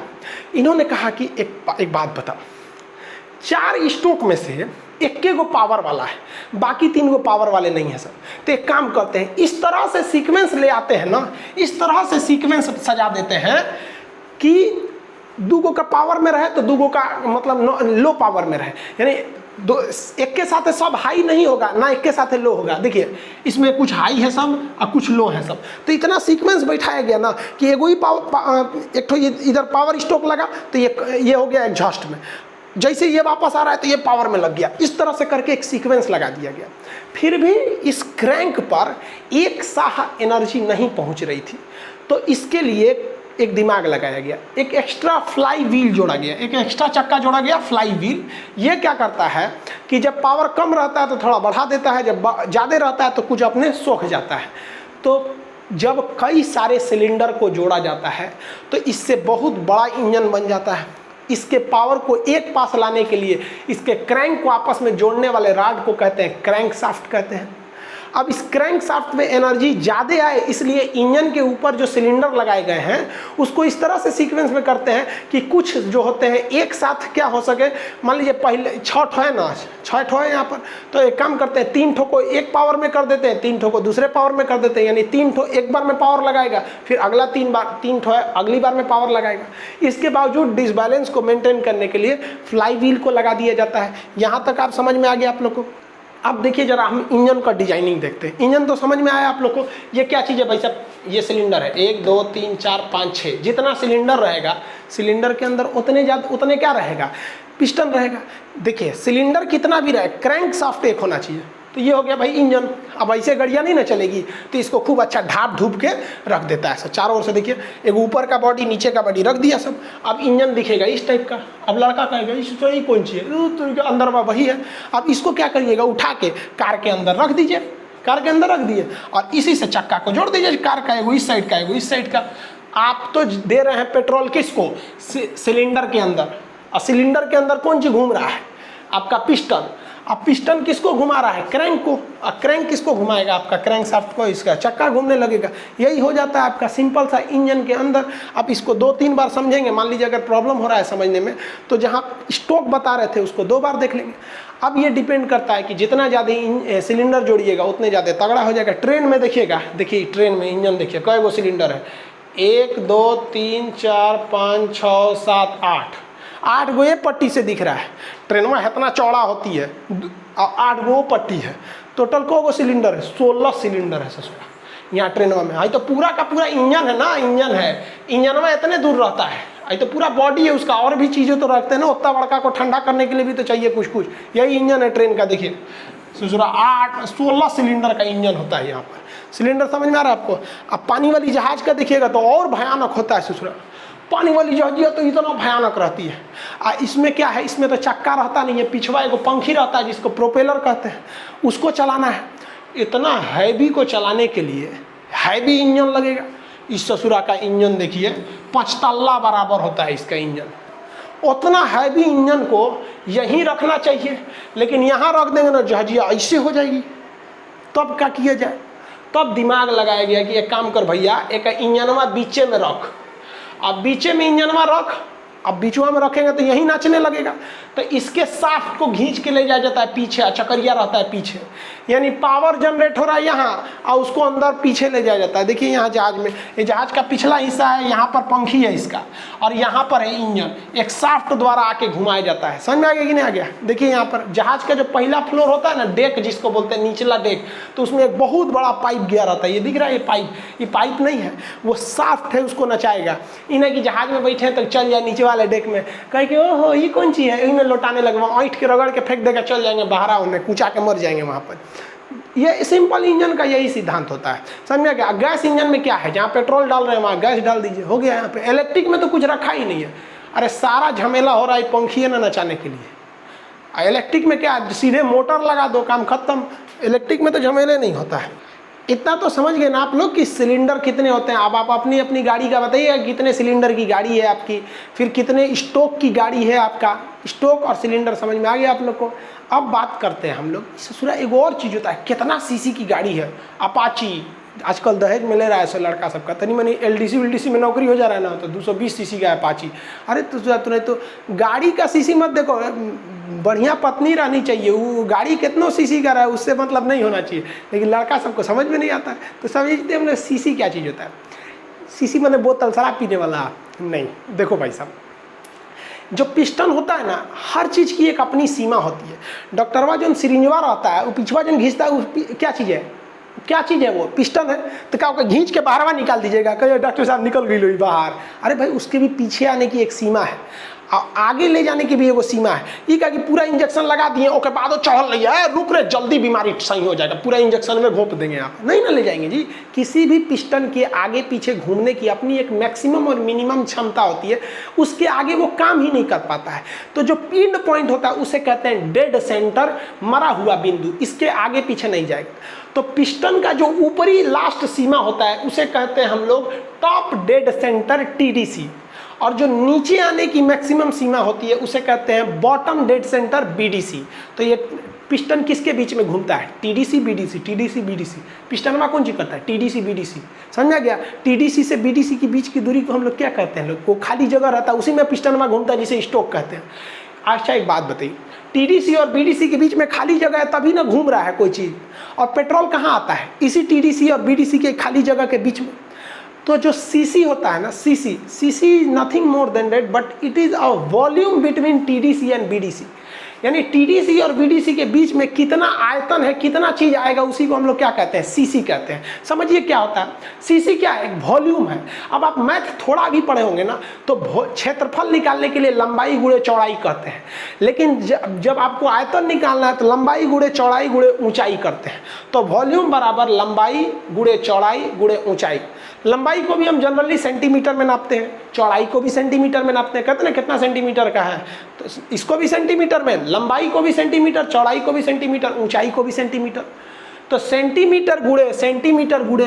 इन्होंने कहा कि एक बात बताओ, 4 स्टोक में से एक गो पावर वाला है, बाकी 3 गो पावर वाले नहीं है सब। तो एक काम करते हैं, इस तरह से सीक्वेंस ले आते हैं ना, इस तरह से सीक्वेंस सजा देते हैं कि 2 गो का पावर में रहे तो 2 गो का मतलब लो पावर में रहे, यानी एक के साथ सब हाई नहीं होगा ना, एक के साथ लो होगा। देखिए इसमें कुछ हाई है सब और कुछ लो है सब। तो इतना सीक्वेंस बैठाया गया ना कि एगो ही एक तो इधर पावर स्टोक लगा तो ये हो गया एग्जॉस्ट में, जैसे ये वापस आ रहा है तो ये पावर में लग गया। इस तरह से करके एक सीक्वेंस लगा दिया गया। फिर भी इस क्रैंक पर एक साह एनर्जी नहीं पहुंच रही थी, तो इसके लिए एक दिमाग लगाया गया, एक एक्स्ट्रा फ्लाई व्हील जोड़ा गया, एक एक्स्ट्रा चक्का जोड़ा गया, फ्लाई व्हील। ये क्या करता है कि जब पावर कम रहता है तो थोड़ा बढ़ा देता है, जब ज़्यादा रहता है तो कुछ अपने सोख जाता है। तो जब कई सारे सिलेंडर को जोड़ा जाता है तो इससे बहुत बड़ा इंजन बन जाता है। इसके पावर को एक पास लाने के लिए इसके क्रैंक को आपस में जोड़ने वाले रॉड को कहते हैं क्रैंक शाफ्ट कहते हैं। अब इस क्रैंक शाफ्ट में एनर्जी ज़्यादा आए इसलिए इंजन के ऊपर जो सिलेंडर लगाए गए हैं उसको इस तरह से सीक्वेंस में करते हैं कि कुछ जो होते हैं एक साथ क्या हो सके। मान लीजिए पहले 6 ठो है ना, 6 ठो है यहाँ पर, तो एक काम करते हैं 3 ठो को एक पावर में कर देते हैं, 3 ठो को दूसरे पावर में कर देते हैं, यानी 3 ठो एक बार में पावर लगाएगा, फिर अगला 3 ठो है अगली बार में पावर लगाएगा। इसके बावजूद डिसबैलेंस को मेंटेन करने के लिए फ्लाई व्हील को लगा दिया जाता है। यहाँ तक आप समझ में आ गया आप लोग को? अब देखिए जरा हम इंजन का डिजाइनिंग देखते हैं। इंजन तो समझ में आया आप लोग को, ये क्या चीज़ है भाई साहब? ये सिलेंडर है, 1 2 3 4 5 6, जितना सिलेंडर रहेगा सिलेंडर के अंदर उतने क्या रहेगा? पिस्टन रहेगा। देखिए सिलेंडर कितना भी रहे, क्रैंक शाफ्ट एक होना चाहिए। तो ये हो गया भाई इंजन। अब ऐसे गाड़ियाँ नहीं ना चलेगी, तो इसको खूब अच्छा ढाप धूप के रख देता है। चारों ओर से देखिए, एक ऊपर का बॉडी नीचे का बॉडी रख दिया सब। अब इंजन दिखेगा इस टाइप का। अब लड़का कहेगा इसको यही कौन सी है, तो अंदर वही है। अब इसको क्या करिएगा, उठा के कार के अंदर रख दीजिए, कार के अंदर रख दिए और इसी से चक्का को जोड़ दीजिए। कार का एगो इस साइड का एगो इस साइड का। आप तो दे रहे हैं पेट्रोल किसको, सिलेंडर के अंदर, और सिलेंडर के अंदर कौन चीज घूम रहा है, आपका पिस्टन। अब पिस्टन किसको घुमा रहा है, क्रैंक को। और क्रैंक किसको घुमाएगा, आपका क्रैंक शाफ्ट को, इसका चक्का घूमने लगेगा। यही हो जाता है आपका सिंपल सा इंजन के अंदर। आप इसको 2-3 बार समझेंगे, मान लीजिए अगर प्रॉब्लम हो रहा है समझने में, तो जहाँ स्टोक बता रहे थे उसको 2 बार देख लेंगे। अब ये डिपेंड करता है कि जितना ज़्यादा सिलेंडर जोड़िएगा उतने ज़्यादा तगड़ा हो जाएगा। ट्रेन में देखिएगा, देखिए ट्रेन में इंजन देखिए कई गो सिलेंडर है, 1 2 3 4 5 6 7 8 गो ये पट्टी से दिख रहा है। ट्रेन में इतना चौड़ा होती है, 8 गो पट्टी है। टोटल को गो सिलेंडर है, 16 सिलेंडर है ससुरा यहाँ ट्रेन में। आई तो पूरा का पूरा इंजन है ना, इंजन है, इंजन में इतने दूर रहता है। आई तो पूरा बॉडी है उसका, और भी चीज़ें तो रखते हैं ना, उतना बड़का को ठंडा करने के लिए भी तो चाहिए कुछ कुछ। यही इंजन है ट्रेन का। देखिए ससुरा 16 सिलेंडर का इंजन होता है यहाँ पर। सिलेंडर समझ में आ रहा है आपको। अब पानी वाली जहाज का देखिएगा तो और भयानक होता है ससुरा। पानी वाली जहाजिया तो इतना भयानक रहती है। इसमें क्या है, इसमें तो चक्का रहता नहीं है, पिछवा एगो पंखी रहता है जिसको प्रोपेलर कहते हैं, उसको चलाना है। इतना हैवी को चलाने के लिए हैवी इंजन लगेगा। इस ससुरा का इंजन देखिए 5 तल्ला बराबर होता है इसका इंजन। उतना हैवी इंजन को यहीं रखना चाहिए, लेकिन यहाँ रख देंगे ना जहाजिया ऐसे हो जाएगी। तब क्या किया जाए, तब दिमाग लगाया गया कि एक काम कर भैया, एक इंजनवा बीचे में रख। अब बीचे में इंजनवा रख, अब बीचवा में रखेंगे तो यही नाचने लगेगा। तो इसके शाफ्ट को खींच के ले जाया जाता है पीछे, चक्रिया रहता है पीछे, यानी पावर जनरेट हो रहा है यहाँ और उसको अंदर पीछे ले जाया जाता है। देखिए यहाँ जहाज में, ये जहाज का पिछला हिस्सा है, यहाँ पर पंखी है इसका और यहाँ पर है इंजन, एक शाफ्ट द्वारा आके घुमाया जाता है। समझ में आ गया कि नहीं आ गया। देखिए यहाँ पर जहाज का जो पहला फ्लोर होता है ना, डेक जिसको बोलते हैं, निचला डेक, तो उसमें एक बहुत बड़ा पाइप गया रहता है। ये दिख रहा है, ये पाइप नहीं है, वो शाफ्ट है, उसको नचाएगा। इन्हें कि जहाज में बैठे तो चल जाए नीचे वाले डेक में, कहे कि ओहो ये कौन चीज़ है, इनमें लौटाने लगे, वहाँ ऐंठ के रगड़ के फेंक देगा, चल जाएंगे बाहर, उन्हें कुचा के मर जाएंगे वहाँ पर। ये सिंपल इंजन का यही सिद्धांत होता है। समझ गया। गैस इंजन में क्या है, जहाँ पेट्रोल डाल रहे हैं वहाँ गैस डाल दीजिए, हो गया। यहाँ पे इलेक्ट्रिक में तो कुछ रखा ही नहीं है। अरे सारा झमेला हो रहा है पंखी ना नचाने के लिए। इलेक्ट्रिक में क्या, सीधे मोटर लगा दो, काम खत्म। इलेक्ट्रिक में तो झमेले नहीं होता है। इतना तो समझ गए ना आप लोग कि सिलेंडर कितने होते हैं। अब आप अपनी अपनी गाड़ी का बताइए, कितने सिलेंडर की गाड़ी है आपकी, फिर कितने स्टोक की गाड़ी है आपका। स्टोक और सिलेंडर समझ में आ गया आप लोग को। अब बात करते हैं हम लोग ससुरा, एक और चीज़ होता है, कितना सीसी की गाड़ी है। अपाची आजकल दहेज में ले रहा है लड़का सबका, तनी मनी LDC में नौकरी हो जा रहा है ना, तो 220 सीसी का अपाची। अरे तो गाड़ी का सीसी मत देखो, बढ़िया पत्नी रहनी चाहिए। वो गाड़ी कितनों सीसी का रहा है उससे मतलब नहीं होना चाहिए, लेकिन लड़का सबको समझ में नहीं आता है। तो समझते हम लोग सीसी क्या चीज़ होता है। सीसी मैंने बोतल शराब पीने वाला नहीं। देखो भाई साहब, जो पिस्टन होता है ना, हर चीज़ की एक अपनी सीमा होती है। डॉक्टरवा जो सिरिंजवा रहता है, वो पिछवा जो घींचता है, क्या चीज़ है, क्या चीज़ है, वो पिस्टन है। तो क्या होगा, घींच के बाहरवा निकाल दीजिएगा, कहिए डॉक्टर साहब निकल गई लो बाहर। अरे भाई, उसके भी पीछे आने की एक सीमा है और आगे ले जाने की भी एगो सीमा है। ये क्या कि पूरा इंजेक्शन लगा दिए, ओके बाद वो चढ़ल रही है, रुक रहे, जल्दी बीमारी सही हो जाएगा, पूरा इंजेक्शन में घोंप देंगे आप, नहीं ना ले जाएंगे जी। किसी भी पिस्टन के आगे पीछे घूमने की अपनी एक मैक्सिमम और मिनिमम क्षमता होती है, उसके आगे वो काम ही नहीं कर पाता है। तो जो एंड पॉइंट होता है उसे कहते हैं डेड सेंटर, मरा हुआ बिंदु, इसके आगे पीछे नहीं जाएगा। तो पिस्टन का जो ऊपरी लास्ट सीमा होता है उसे कहते हैं हम लोग टॉप डेड सेंटर TDC, और जो नीचे आने की मैक्सिमम सीमा होती है उसे कहते हैं बॉटम डेड सेंटर BDC। तो ये पिस्टन किसके बीच में घूमता है, TDC BDC। पिस्टन में कौन चीज करता है, TDC BDC। समझा गया। TDC से BDC की बीच की दूरी को हम लोग क्या कहते हैं, लोग को खाली जगह रहता है, उसी में पिस्टन में घूमता है, जिसे स्टोक कहते हैं। अच्छा एक बात बताइए, TDC और BDC के बीच में खाली जगह है तभी ना घूम रहा है कोई चीज़, और पेट्रोल कहाँ आता है, इसी TDC और BDC के खाली जगह के बीच में। तो जो CC होता है ना, CC nothing more than that, but it is a volume between TDC and BDC। यानी टीडीसी और बीडीसी के बीच में कितना आयतन है, कितना चीज आएगा, उसी को हम लोग क्या कहते हैं, सीसी कहते हैं। समझिए क्या होता है सीसी, क्या है, एक वॉल्यूम है। अब आप मैथ थोड़ा भी पढ़े होंगे ना, तो क्षेत्रफल निकालने के लिए लंबाई गुणे चौड़ाई कहते हैं, लेकिन जब आपको आयतन निकालना है तो लंबाई गुणे चौड़ाई गुणे ऊंचाई करते हैं। तो वॉल्यूम बराबर लंबाई गुणे चौड़ाई गुणे ऊंचाई। लंबाई को भी हम जनरली सेंटीमीटर में नापते हैं, चौड़ाई को भी सेंटीमीटर में नापते हैं। कहते हैं कितना सेंटीमीटर का है, तो इसको भी सेंटीमीटर में, लंबाई को भी सेंटीमीटर, चौड़ाई को भी सेंटीमीटर, ऊंचाई को भी सेंटीमीटर। तो सेंटीमीटर गुणे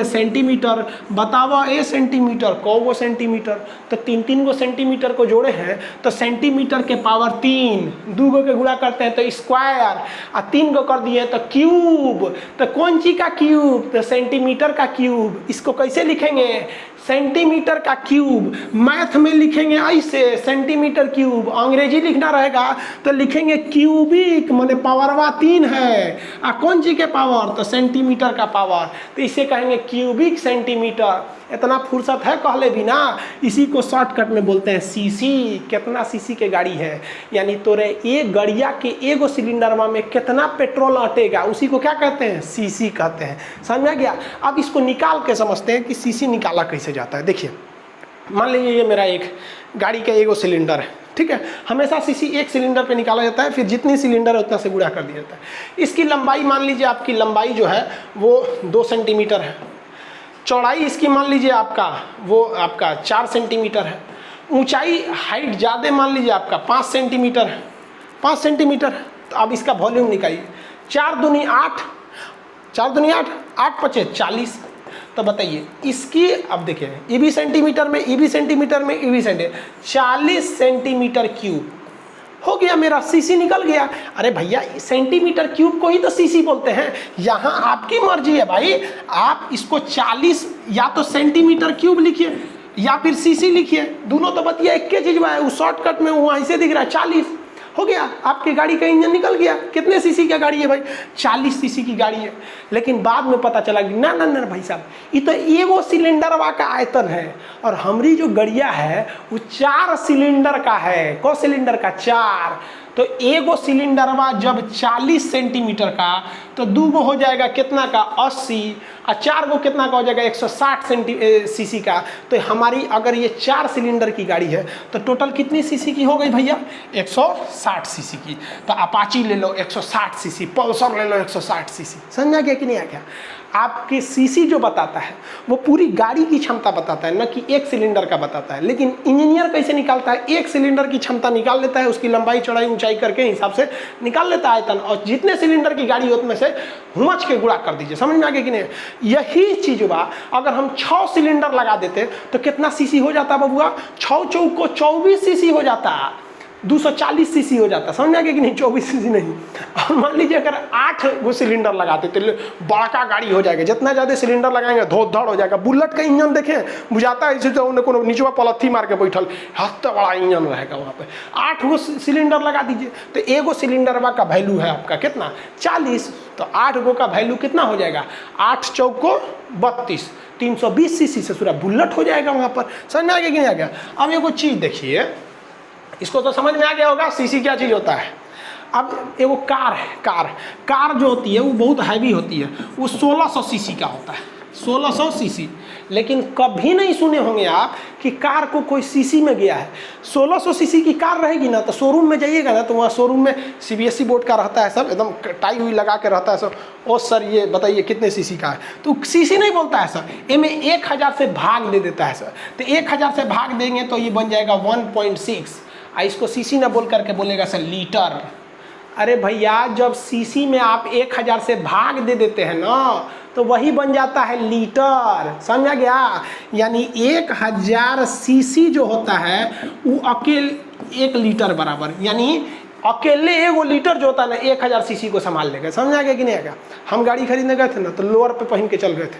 सेंटीमीटर, बतावा ए सेंटीमीटर को वो सेंटीमीटर, तो तीन तीन गो सेंटीमीटर को जोड़े हैं तो सेंटीमीटर के पावर 3, 2 गो के गुणा करते हैं तो स्क्वायर, और 3 गो कर दिए तो क्यूब। तो कौन सी का क्यूब, तो सेंटीमीटर का क्यूब। इसको कैसे लिखेंगे, सेंटीमीटर का क्यूब। मैथ में लिखेंगे ऐसे सेंटीमीटर क्यूब, अंग्रेजी लिखना रहेगा तो लिखेंगे क्यूबिक, माने पावरवा 3 है, और कौन सी के पावर, तो सेंटीमीटर का पावर, तो इसे कहेंगे क्यूबिक सेंटीमीटर। इतना फुर्सत है कहले भी ना, इसी को शॉर्टकट में बोलते हैं सीसी। कितना सीसी के गाड़ी है, यानी तोरे एक गड़िया के एगो सिलेंडरवा में कितना पेट्रोल अटेगा, उसी को क्या कहते हैं, सीसी कहते हैं। समझ में गया। अब इसको निकाल के समझते हैं कि सीसी निकाला कैसे जाता है। देखिए मान लीजिए ये मेरा एक गाड़ी का एगो सिलेंडर है, ठीक है। हमेशा सीसी एक सिलेंडर पे निकाला जाता है, फिर जितनी सिलेंडर है उतना से गुणा कर दिया जाता है। इसकी लंबाई मान लीजिए, आपकी लंबाई जो है वो 2 सेंटीमीटर है, चौड़ाई इसकी मान लीजिए आपका 4 सेंटीमीटर है, ऊंचाई हाइट ज़्यादा मान लीजिए आपका 5 सेंटीमीटर है, 5 सेंटीमीटर। तो अब इसका वॉल्यूम निकालिए, 4 दूनी 8, 8 5 40। तो बताइए इसकी, अब देखिए ये भी सेंटीमीटर में, ये भी सेंटीमीटर में, ये भी सेंटीमीटर, 40 सेंटीमीटर क्यूब हो गया मेरा, सीसी निकल गया। अरे भैया सेंटीमीटर क्यूब को ही तो सीसी बोलते हैं। यहाँ आपकी मर्जी है भाई, आप इसको 40 या तो सेंटीमीटर क्यूब लिखिए या फिर सीसी लिखिए, दोनों तो बतिया एक के चीज है। उस शॉर्टकट में वहाँ ऐसे दिख रहा है 40, हो गया, आपकी गाड़ी का इंजन निकल गया। कितने सीसी की गाड़ी है भाई, 40 सीसी की गाड़ी है। लेकिन बाद में पता चला कि ना ना ना भाई साहब, ये तो एगो सिलेंडरवा का आयतन है, और हमारी जो गड़िया है वो 4 सिलेंडर का है। कौ सिलेंडर का, 4। तो एगो सिलेंडरवा जब 40 सेंटीमीटर का, तो 2 गो हो जाएगा कितना का, 80, और 4 गो कितना का हो जाएगा, 160 सीसी का। तो हमारी अगर ये 4 सिलेंडर की गाड़ी है तो टोटल कितनी सीसी की हो गई भैया, 160 सीसी की। तो अपाची ले लो 160 सीसी, पल्सर ले लो 160 सीसी। समझा गया कि नहीं आ गया। आपके सीसी जो बताता है वो पूरी गाड़ी की क्षमता बताता है, न कि एक सिलेंडर का बताता है। लेकिन इंजीनियर कैसे निकालता है, एक सिलेंडर की क्षमता निकाल लेता है, उसकी लंबाई चौड़ाई ऊंचाई करके हिसाब से निकाल लेता है आयतन, और जितने सिलेंडर की गाड़ी होती में से हुमच के गुणा कर दीजिए। समझ में आ गया कि नहीं। यही चीज बा, अगर हम 6 सिलेंडर लगा देते तो कितना सीसी हो जाता बबुआ, 6 चौक को 24 सीसी हो जाता, 240 सीसी हो जाता। समझ में आ गया कि नहीं, 24 सीसी नहीं। और मान लीजिए अगर 8 गो सिलेंडर लगाते तो बड़का गाड़ी हो जाएगा। जितना ज़्यादा सिलेंडर लगाएंगे धोध धड़ हो जाएगा। बुलेट का इंजन देखें, बुझाता है इसे, तो को नीचवा पलथी मार के बैठल, हफ्ता बड़ा इंजन रहेगा वहाँ पे। 8 गो सिलेंडर लगा दीजिए तो एगो सिलेंडरवा का वैल्यू है आपका कितना, 40। तो 8 गो का वैल्यू कितना हो जाएगा, 8 चौक को 32, 320 सीसी से पूरा बुलेट हो जाएगा वहाँ पर। समझ में आ गया कि नहीं आ गया। अब एगो चीज़ देखिए, इसको तो समझ में आ गया होगा सीसी क्या चीज़ होता है। अब एगो कार है, कार जो होती है वो बहुत हैवी होती है, वो 1600 सीसी का होता है, 1600 सीसी। लेकिन कभी नहीं सुने होंगे आप कि कार को कोई सीसी में गया है। 1600 सीसी की कार रहेगी ना, तो शोरूम में जाइएगा ना, तो वहाँ शोरूम में CBSE बोर्ड का रहता है, सब एकदम टाई हुई लगा के रहता है सब। ओ सर ये बताइए कितने सीसी का है, तो सीसी नहीं बोलता है सर, इनमें 1000 से भाग दे देता है सर। तो 1000 से भाग देंगे तो ये बन जाएगा 1.6, इसको सीसी ना बोल करके बोलेगा सर लीटर। अरे भैया जब सीसी में आप 1000 से भाग दे देते हैं ना, तो वही बन जाता है लीटर। समझा गया। यानी 1000 सीसी जो होता है वो अकेले 1 लीटर बराबर, यानी अकेले एगो लीटर जो होता है ना 1000 सीसी को संभाल लेगा। समझा गया कि नहीं आएगा। हम गाड़ी खरीदने गए थे ना, तो लोअर पे पहन के चल गए थे,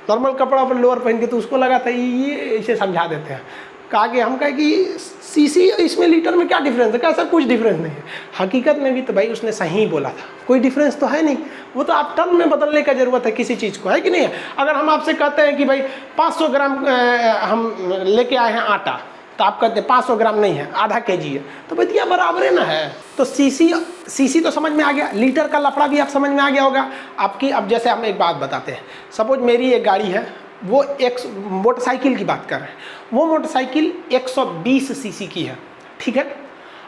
नॉर्मल कपड़ा पर लोअर पहन के, तो उसको लगा था ये इसे समझा देते हैं। कहा कि हम कहे कि सीसी इसमें लीटर में क्या डिफरेंस है, कैसा कुछ डिफरेंस नहीं है। हकीकत में भी तो भाई उसने सही बोला था, कोई डिफरेंस तो है नहीं। वो तो आप टन में बदलने का जरूरत है किसी चीज़ को, है कि नहीं है। अगर हम आपसे कहते हैं कि भाई 500 ग्राम हम लेके आए हैं आटा, तो आप कहते हैं 500 ग्राम नहीं है, आधा केजी है, तो भैया बराबर ना है। तो सीसी तो समझ में आ गया, लीटर का लफड़ा भी आप समझ में आ गया होगा आपकी। अब जैसे हम एक बात बताते हैं, सपोज मेरी एक गाड़ी है, वो एक मोटरसाइकिल की बात कर रहे हैं, वो मोटरसाइकिल 120 सीसी की है, ठीक है,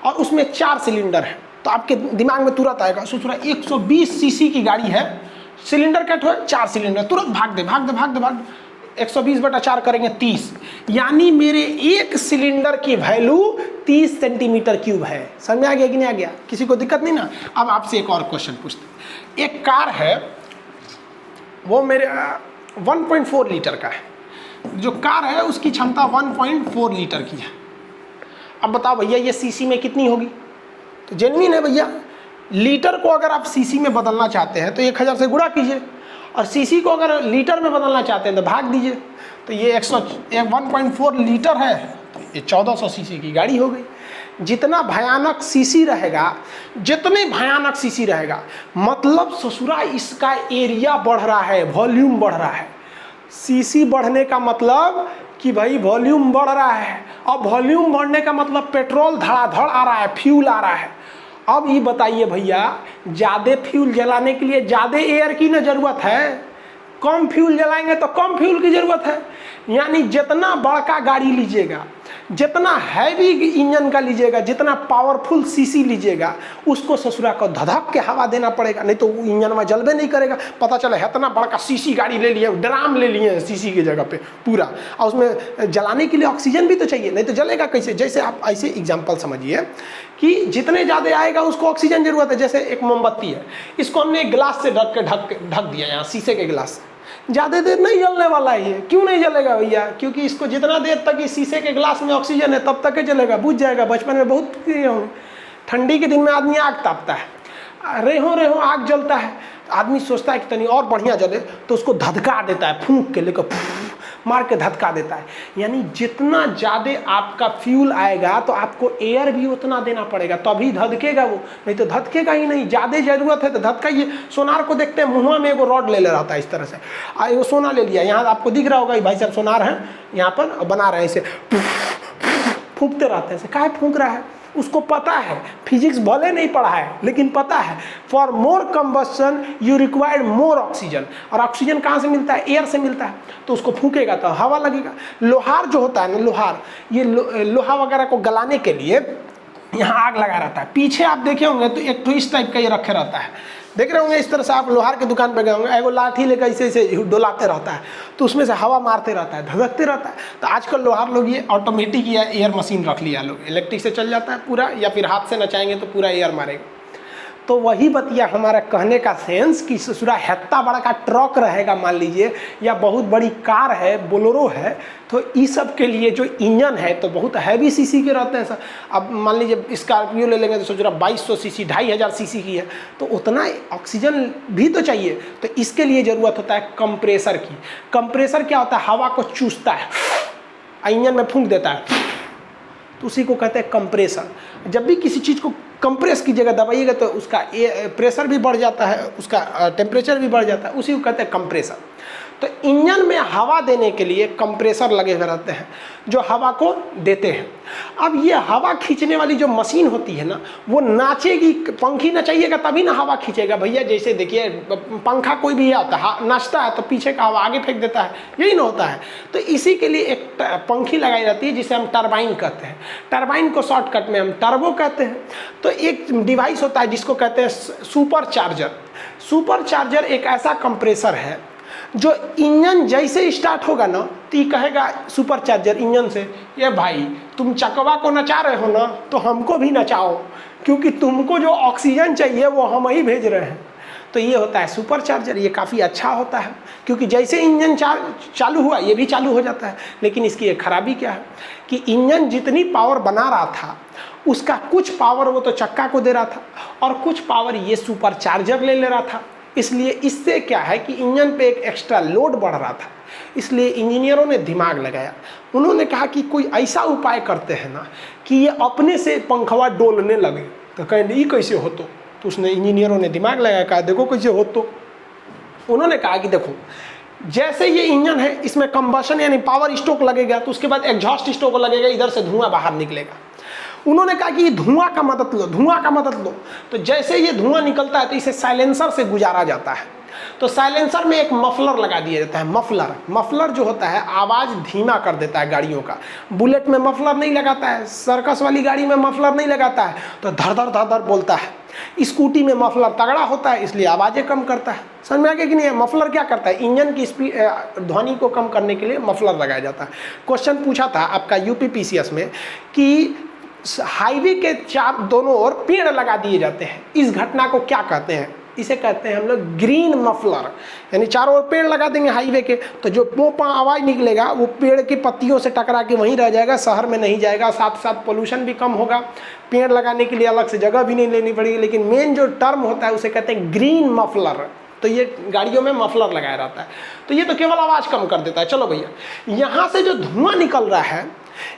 और उसमें 4 सिलेंडर है। तो आपके दिमाग में तुरंत आएगा, सोच रहा 120 सीसी की गाड़ी है, सिलेंडर क्या है, 4 सिलेंडर, तुरंत भाग दे 120/4 करेंगे 30, यानी मेरे एक सिलेंडर की वैल्यू 30 सेंटीमीटर क्यूब है। समझ में आ गया कि नहीं आ गया? किसी को दिक्कत नहीं ना? अब आपसे एक और क्वेश्चन पूछते हैं। एक कार है, वो मेरे 1.4 लीटर का है, जो कार है उसकी क्षमता 1.4 लीटर की है। अब बताओ भैया ये सीसी में कितनी होगी? तो जेन्युइन है भैया, लीटर को अगर आप सीसी में बदलना चाहते हैं तो 1000 से गुणा कीजिए, और सीसी को अगर लीटर में बदलना चाहते हैं तो भाग दीजिए। तो ये 1.4 लीटर है, तो ये 1400 सीसी की गाड़ी हो गई। जितना भयानक सीसी रहेगा, जितने भयानक सीसी रहेगा, मतलब ससुरा इसका एरिया बढ़ रहा है, वॉल्यूम बढ़ रहा है। सीसी बढ़ने का मतलब कि भाई वॉल्यूम बढ़ रहा है, और वॉल्यूम बढ़ने का मतलब पेट्रोल धड़ाधड़ आ रहा है, फ्यूल आ रहा है। अब ये बताइए भैया, ज़्यादा फ्यूल जलाने के लिए ज़्यादा एयर की ना ज़रूरत है, कम फ्यूल जलाएंगे तो कम फ्यूल की ज़रूरत है। यानी जितना बड़का गाड़ी लीजिएगा, जितना हैवी इंजन का लीजिएगा, जितना पावरफुल सीसी लीजिएगा, उसको ससुरा को धधक के हवा देना पड़ेगा, नहीं तो वो इंजन में जलबे नहीं करेगा। पता चला इतना बड़का सीसी गाड़ी ले लिए, ड्राम ले लिए सीसी की जगह पे पूरा, और उसमें जलाने के लिए ऑक्सीजन भी तो चाहिए, नहीं तो जलेगा कैसे? जैसे आप ऐसे एग्जाम्पल समझिए कि जितने ज़्यादा आएगा उसको ऑक्सीजन जरूरत है। जैसे एक मोमबत्ती है, इसको हमने एक गिलास से ढक दिया, यहाँ शीशे के गिलास से, ज़्यादा देर नहीं जलने वाला है ये। क्यों नहीं जलेगा भैया? क्योंकि इसको जितना देर तक इस शीशे के गिलास में ऑक्सीजन है तब तक ही जलेगा, बुझ जाएगा। बचपन में बहुत किए होंगे, ठंडी के दिन में आदमी आग तापता है, रेहो आग जलता है, आदमी सोचता है कि तनी और बढ़िया जले, तो उसको धधका देता है, फूंक के लेकर मार के धधका देता है। यानी जितना ज़्यादा आपका फ्यूल आएगा तो आपको एयर भी उतना देना पड़ेगा, तभी धधकेगा वो, नहीं तो धधकेगा ही नहीं। ज़्यादा ज़रूरत है तो धधकाइए। सोनार को देखते हैं, मुँह में एगो रॉड ले रहता है इस तरह से, एगो सोना ले लिया, यहाँ आपको दिख रहा होगा भाई साहब सोनार है, यहाँ पर बना रहे हैं, इसे फूंकते रहते हैं। काहे फूंक रहा है? उसको पता है, फिजिक्स भले नहीं पढ़ा है लेकिन पता है, for more combustion you required more oxygen. और ऑक्सीजन कहाँ से मिलता है? एयर से मिलता है। तो उसको फूकेगा तो हवा लगेगा। लोहार जो होता है ना, लोहार, ये लोहा वगैरह को गलाने के लिए यहाँ आग लगा रहता है। पीछे आप देखे होंगे तो एक तो इस टाइप का ये रखे रहता है, देख रहे होंगे इस तरह से। आप लोहार की दुकान पर गए होंगे, एगो लाठी लेकर ऐसे डोलाते रहता है, तो उसमें से हवा मारते रहता है, धधकते रहता है। तो आजकल लोहार लोग ये ऑटोमेटिक या एयर मशीन रख लिया लोग, इलेक्ट्रिक से चल जाता है पूरा, या फिर हाथ से नचाएंगे तो पूरा एयर मारेगा। तो वही बतिया हमारा कहने का सेंस कि ससुरा हेत्ता बड़ा का ट्रक रहेगा मान लीजिए, या बहुत बड़ी कार है, बोलेरो है, तो इस सब के लिए जो इंजन है तो बहुत हैवी सीसी के रहते हैं सर। अब मान लीजिए स्कॉर्पियो ले लेंगे तो सोच रहा 2200 सीसी, 2500 सीसी की है, तो उतना ऑक्सीजन भी तो चाहिए। तो इसके लिए ज़रूरत होता है कंप्रेसर की। कंप्रेसर क्या होता है? हवा को चूसता है, इंजन में फूंक देता है, तो उसी को कहते हैं कंप्रेसर। जब भी किसी चीज़ को कंप्रेस की जगह दबाइएगा तो उसका प्रेशर भी बढ़ जाता है, उसका टेम्परेचर भी बढ़ जाता है, उसी को कहते हैं कंप्रेसर। तो इंजन में हवा देने के लिए कंप्रेसर लगे हुए रहते हैं जो हवा को देते हैं। अब ये हवा खींचने वाली जो मशीन होती है ना, वो नाचेगी, पंखी नचाइएगा तभी ना हवा खींचेगा भैया। जैसे देखिए पंखा कोई भी आता है, नाचता है तो पीछे का हवा आगे फेंक देता है, यही ना होता है। तो इसी के लिए एक पंखी लगाई जाती है जिसे हम टरबाइन कहते हैं। टरबाइन को शॉर्टकट में हम टर्बो कहते हैं। तो एक डिवाइस होता है जिसको कहते हैं सुपर चार्जर। सुपर चार्जर एक ऐसा कंप्रेसर है जो इंजन जैसे स्टार्ट होगा ना तो ये कहेगा सुपर चार्जर इंजन से, ये भाई तुम चकवा को नचा रहे हो ना, तो हमको भी नचाओ, क्योंकि तुमको जो ऑक्सीजन चाहिए वो हम ही भेज रहे हैं। तो ये होता है सुपर चार्जर। ये काफ़ी अच्छा होता है क्योंकि जैसे इंजन चालू हुआ ये भी चालू हो जाता है। लेकिन इसकी एक खराबी क्या है कि इंजन जितनी पावर बना रहा था उसका कुछ पावर वो तो चक्का को दे रहा था और कुछ पावर ये सुपर चार्जर ले रहा था। इसलिए इससे क्या है कि इंजन पे एक एक्स्ट्रा लोड बढ़ रहा था। इसलिए इंजीनियरों ने दिमाग लगाया, उन्होंने कहा कि कोई ऐसा उपाय करते हैं ना कि ये अपने से पंखवा डोलने लगे। तो कहें ये कैसे हो? तो उसने इंजीनियरों ने दिमाग लगाया, कहा देखो कैसे हो। तो उन्होंने कहा कि देखो जैसे ये इंजन है, इसमें कंबशन यानी पावर स्ट्रोक लगेगा, तो उसके बाद एग्जॉस्ट स्ट्रोक लगेगा, इधर से धुआं बाहर निकलेगा। उन्होंने कहा कि धुआं का मदद लो, धुआं का मदद लो। तो जैसे ये धुआं निकलता है तो इसे साइलेंसर से गुजारा जाता है। तो साइलेंसर में एक मफलर लगा दिया जाता है। मफलर जो होता है आवाज़ धीमा कर देता है गाड़ियों का। बुलेट में मफलर नहीं लगाता है, सर्कस वाली गाड़ी में मफलर नहीं लगाता है, तो धर धर बोलता है। स्कूटी में मफलर तगड़ा होता है, इसलिए आवाज़ें कम करता है। समझ में आ गया कि नहीं? मफलर क्या करता है? इंजन की स्पीड, ध्वनि को कम करने के लिए मफलर लगाया जाता है। क्वेश्चन पूछा था आपका यूपीपीसीएस में कि हाईवे के दोनों ओर पेड़ लगा दिए जाते हैं, इस घटना को क्या कहते हैं? इसे कहते हैं हम लोग ग्रीन मफलर। यानी चारों ओर पेड़ लगा देंगे हाईवे के, तो जो पोपा आवाज़ निकलेगा वो पेड़ की पत्तियों से टकरा के वहीं रह जाएगा, शहर में नहीं जाएगा। साथ साथ पोल्यूशन भी कम होगा, पेड़ लगाने के लिए अलग से जगह भी नहीं लेनी पड़ेगी। लेकिन मेन जो टर्म होता है उसे कहते हैं ग्रीन मफलर। तो ये गाड़ियों में मफलर लगाया रहता है। तो ये तो केवल आवाज़ कम कर देता है। चलो भैया, यहाँ से जो धुआं निकल रहा है,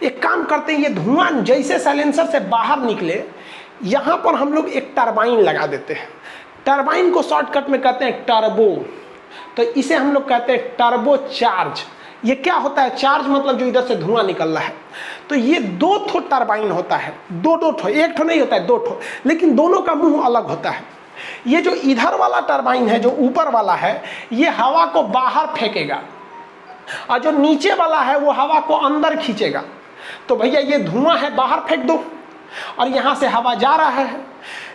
एक काम करते हैं, ये धुआं जैसे साइलेंसर से बाहर निकले, यहाँ पर हम लोग एक टरबाइन लगा देते हैं। टरबाइन को शॉर्टकट में कहते हैं टर्बो। तो इसे हम लोग कहते हैं टर्बो चार्ज। ये क्या होता है? चार्ज मतलब जो इधर से धुआं निकल रहा है। तो ये 2 ठो टरबाइन होता है, 2 ठो, 1 ठो नहीं होता है, 2 ठो, लेकिन दोनों का मुंह अलग होता है। ये जो इधर वाला टरबाइन है, जो ऊपर वाला है, ये हवा को बाहर फेंकेगा, और जो नीचे वाला है वो हवा को अंदर खींचेगा। तो भैया ये धुआं है, बाहर फेंक दो, और यहाँ से हवा जा रहा है।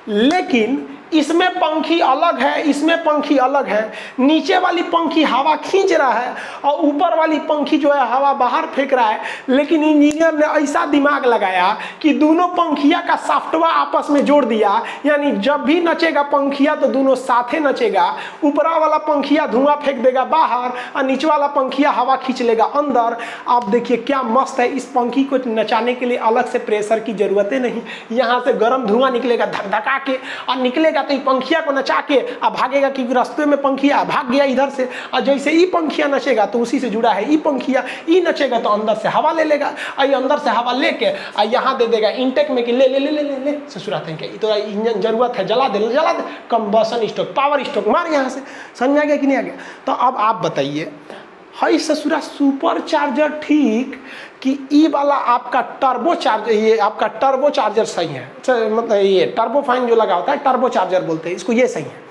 लेकिन इसमें पंखी अलग है, इसमें पंखी अलग है। नीचे वाली पंखी हवा खींच रहा है और ऊपर वाली पंखी जो है हवा बाहर फेंक रहा है। लेकिन इंजीनियर ने ऐसा दिमाग लगाया कि दोनों पंखिया का सॉफ्टवेयर आपस में जोड़ दिया, यानी जब भी नचेगा पंखिया तो दोनों साथे नचेगा। ऊपरा वाला पंखिया धुआं फेंक देगा बाहर और नीचे वाला पंखिया हवा खींच लेगा अंदर। आप देखिए क्या मस्त है। इस पंखी को नचाने के लिए अलग से प्रेशर की जरूरत नहीं। यहाँ से गर्म धुआं निकलेगा धक-धका के, और निकलेगा तो ये पंखिया को नचा के अब भागेगा, क्योंकि रास्ते में पंखिया भाग गया इधर से। और जैसे ई पंखिया नचेगा तो उसी से जुड़ा है ई पंखिया, ई नचेगा तो अंदर से हवा ले लेगा, और अंदर से हवा लेके और यहाँ दे देगा इनटेक में कि ले ले ले ले ले, ले। ससुराते हैं कि तो इंजन जरूरत है, जला दे, कंबशन स्ट्रोक, पावर स्ट्रोक मार यहाँ से। समझ आ गया कि नहीं आ गया? तो अब आप बताइए, हाई ससुरा सुपर चार्जर ठीक कि ई वाला आपका टर्बो चार्जर, ये आपका टर्बो चार्जर सही है? मतलब ये टर्बो फाइन जो लगा होता है टर्बो चार्जर बोलते हैं इसको, ये सही है।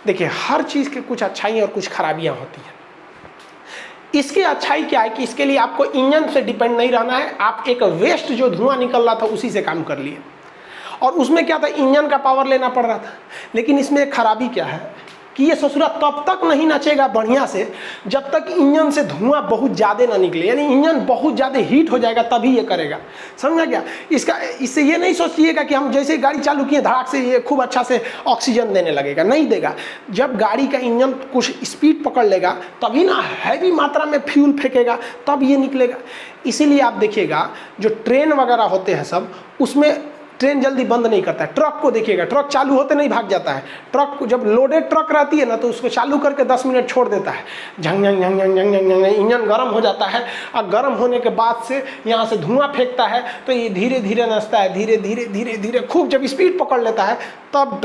देखिए हर चीज़ के कुछ अच्छाई और कुछ खराबियां होती हैं। इसकी अच्छाई क्या है कि इसके लिए आपको इंजन से डिपेंड नहीं रहना है। आप एक वेस्ट जो धुआं निकल रहा था उसी से काम कर लिए, और उसमें क्या था, इंजन का पावर लेना पड़ रहा था। लेकिन इसमें एक खराबी क्या है कि ये ससुरा तब तक नहीं नचेगा बढ़िया से जब तक इंजन से धुआं बहुत ज़्यादा ना निकले। यानी इंजन बहुत ज़्यादा हीट हो जाएगा तभी ये करेगा। समझा क्या? इससे ये नहीं सोचिएगा कि हम जैसे गाड़ी चालू किए धड़ाक से ये खूब अच्छा से ऑक्सीजन देने लगेगा, नहीं देगा। जब गाड़ी का इंजन कुछ स्पीड पकड़ लेगा तभी ना हैवी मात्रा में फ्यूल फेंकेगा, तब ये निकलेगा। इसीलिए आप देखिएगा जो ट्रेन वगैरह होते हैं सब, उसमें ट्रेन जल्दी बंद नहीं करता है। ट्रक को देखिएगा, ट्रक चालू होते नहीं भाग जाता है। ट्रक को जब लोडेड ट्रक रहती है ना तो उसको चालू करके 10 मिनट छोड़ देता है, झंग झंग झंग झंग झंग झंग, इंजन गर्म हो जाता है, और गर्म होने के बाद से यहाँ से धुआं फेंकता है, तो ये धीरे धीरे नचता है, धीरे धीरे धीरे धीरे खूब जब स्पीड पकड़ लेता है तब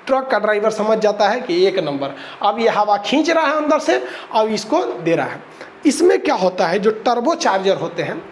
ट्रक का ड्राइवर समझ जाता है कि 1 नंबर, अब ये हवा खींच रहा है अंदर से, अब इसको दे रहा है। इसमें क्या होता है, जो टर्बो चार्जर होते हैं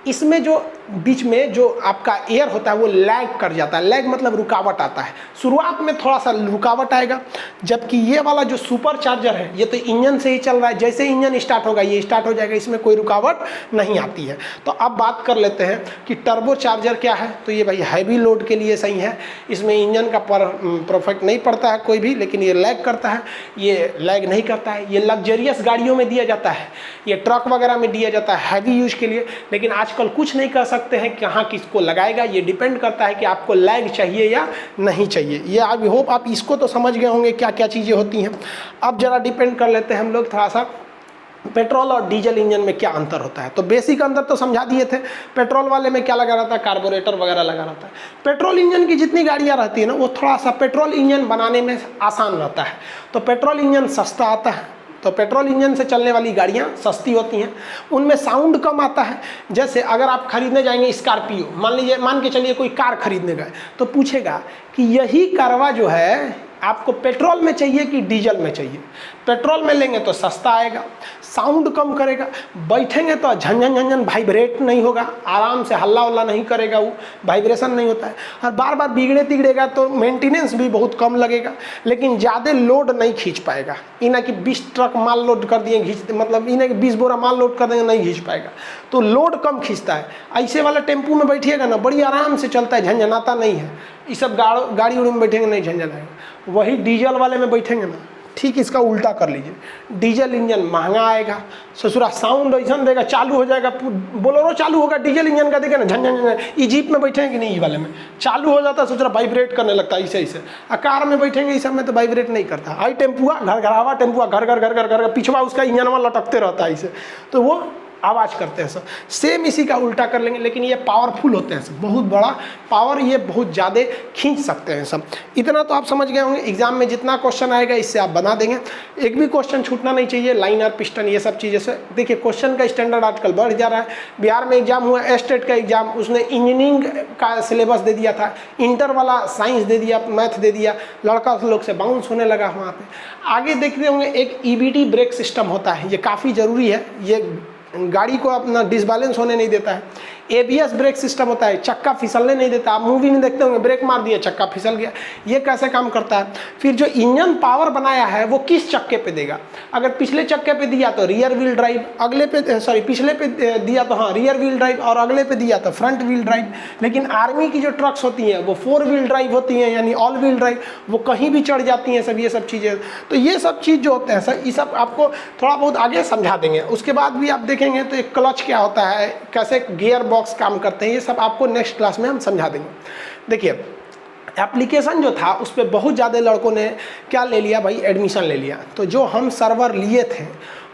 इसमें जो बीच में जो आपका एयर होता है वो लैग कर जाता है। लैग मतलब रुकावट आता है, शुरुआत में थोड़ा सा रुकावट आएगा। जबकि ये वाला जो सुपर चार्जर है ये तो इंजन से ही चल रहा है, जैसे इंजन स्टार्ट होगा ये स्टार्ट हो जाएगा, इसमें कोई रुकावट नहीं आती है। तो अब बात कर लेते हैं कि टर्बो चार्जर क्या है। तो ये भाई हैवी लोड के लिए सही है, इसमें इंजन का परफेक्ट नहीं पड़ता है कोई भी, लेकिन ये लैग करता है, ये लैग नहीं करता है। ये लग्जरियस गाड़ियों में दिया जाता है, ये ट्रक वगैरह में दिया जाता है हैवी यूज के लिए। लेकिन आजकल कुछ नहीं कर सकते हैं कहाँ किसको लगाएगा, ये डिपेंड करता है कि आपको लैग चाहिए या नहीं चाहिए। ये आई होप आप इसको तो समझ गए होंगे क्या क्या चीज़ें होती हैं। अब जरा डिपेंड कर लेते हैं हम लोग थोड़ा सा पेट्रोल और डीजल इंजन में क्या अंतर होता है। तो बेसिक अंतर तो समझा दिए थे। पेट्रोल वाले में क्या लगा रहता है, कार्बोरेटर वगैरह लगा रहता है। पेट्रोल इंजन की जितनी गाड़ियाँ रहती है ना वो थोड़ा सा पेट्रोल इंजन बनाने में आसान रहता है। तो पेट्रोल इंजन सस्ता आता है, तो पेट्रोल इंजन से चलने वाली गाड़ियाँ सस्ती होती हैं, उनमें साउंड कम आता है। जैसे अगर आप खरीदने जाएंगे स्कॉर्पियो, मान के चलिए कोई कार खरीदने गए तो पूछेगा कि यही कारवा जो है आपको पेट्रोल में चाहिए कि डीजल में चाहिए। पेट्रोल में लेंगे तो सस्ता आएगा, साउंड कम करेगा, बैठेंगे तो झंझन झंझन वाइब्रेट नहीं होगा, आराम से हल्ला वल्ला नहीं करेगा, वो वाइब्रेशन नहीं होता है, और बार बार बिगड़े तिगड़ेगा तो मेंटेनेंस भी बहुत कम लगेगा, लेकिन ज़्यादा लोड नहीं खींच पाएगा। इन्हें कि 20 ट्रक माल लोड कर दिए खींचते, मतलब इन्हें कि 20 बोरा माल लोड कर देंगे नहीं खींच पाएगा, तो लोड कम खींचता है। ऐसे वाला टेम्पू में बैठिएगा ना, बड़ी आराम से चलता है, झंझनाता नहीं है। ये सब गाड़ी उड़ी में बैठेंगे नहीं झंझन आएगा। वही डीजल वाले में बैठेंगे ना, ठीक इसका उल्टा कर लीजिए, डीजल इंजन महंगा आएगा, ससुरा साउंड ऐसा देगा, चालू हो जाएगा, बोलेरो चालू होगा डीजल इंजन का, देखे ना झंझन झंझन। ई जीप में बैठेंगे कि नहीं, ई वाले में चालू हो जाता है, ससुरा वाइब्रेट करने लगता है ऐसे ऐसे। कार में बैठेंगे इस सब में तो वाइब्रेट नहीं करता। आई टेम्पुआ घर घरावा टेम्पुआ घर घर घर घर घर पिछवा उसका इंजन लटकते रहता है ऐसे, तो वो आवाज़ करते हैं सब। सेम इसी का उल्टा कर लेंगे, लेकिन ये पावरफुल होते हैं सब, बहुत बड़ा पावर, ये बहुत ज़्यादा खींच सकते हैं सब। इतना तो आप समझ गए होंगे। एग्जाम में जितना क्वेश्चन आएगा इससे आप बना देंगे, एक भी क्वेश्चन छूटना नहीं चाहिए। लाइनर, पिस्टन, ये सब चीज़ें से देखिए क्वेश्चन का स्टैंडर्ड आजकल बढ़ जा रहा है। बिहार में एग्जाम हुआ, स्टेट का एग्जाम, उसने इंजीनियरिंग का सिलेबस दे दिया था, इंटर वाला साइंस दे दिया, मैथ दे दिया, लड़का लोग से बाउंस होने लगा वहाँ पे। आगे देखते होंगे एक EBD ब्रेक सिस्टम होता है, ये काफ़ी ज़रूरी है, ये गाड़ी को अपना डिसबैलेंस होने नहीं देता है। ABS ब्रेक सिस्टम होता है, चक्का फिसलने नहीं देता। आप मूवी में देखते होंगे, ब्रेक मार दिया चक्का फिसल गया, ये कैसे काम करता है। फिर जो इंजन पावर बनाया है वो किस चक्के पे देगा, अगर पिछले चक्के पे दिया तो रियर व्हील ड्राइव, अगले पे पिछले पे दिया तो हाँ रियर व्हील ड्राइव, और अगले पे दिया तो फ्रंट व्हील ड्राइव। लेकिन आर्मी की जो ट्रक्स होती हैं वो 4 व्हील ड्राइव होती हैं, यानी ऑल व्हील ड्राइव, वो कहीं भी चढ़ जाती हैं सब, ये सब चीज़ें। तो ये सब चीज़ जो होते हैं सर, ये सब आपको थोड़ा बहुत आगे समझा देंगे। उसके बाद भी आप देखेंगे तो एक क्लच क्या होता है, कैसे गियर बॉक्स काम करते हैं, ये सब आपको नेक्स्ट क्लास में हम समझा देंगे। देखिए एप्लीकेशन जो था उस पर बहुत ज़्यादा लड़कों ने क्या ले लिया भाई, एडमिशन ले लिया। तो जो हम सर्वर लिए थे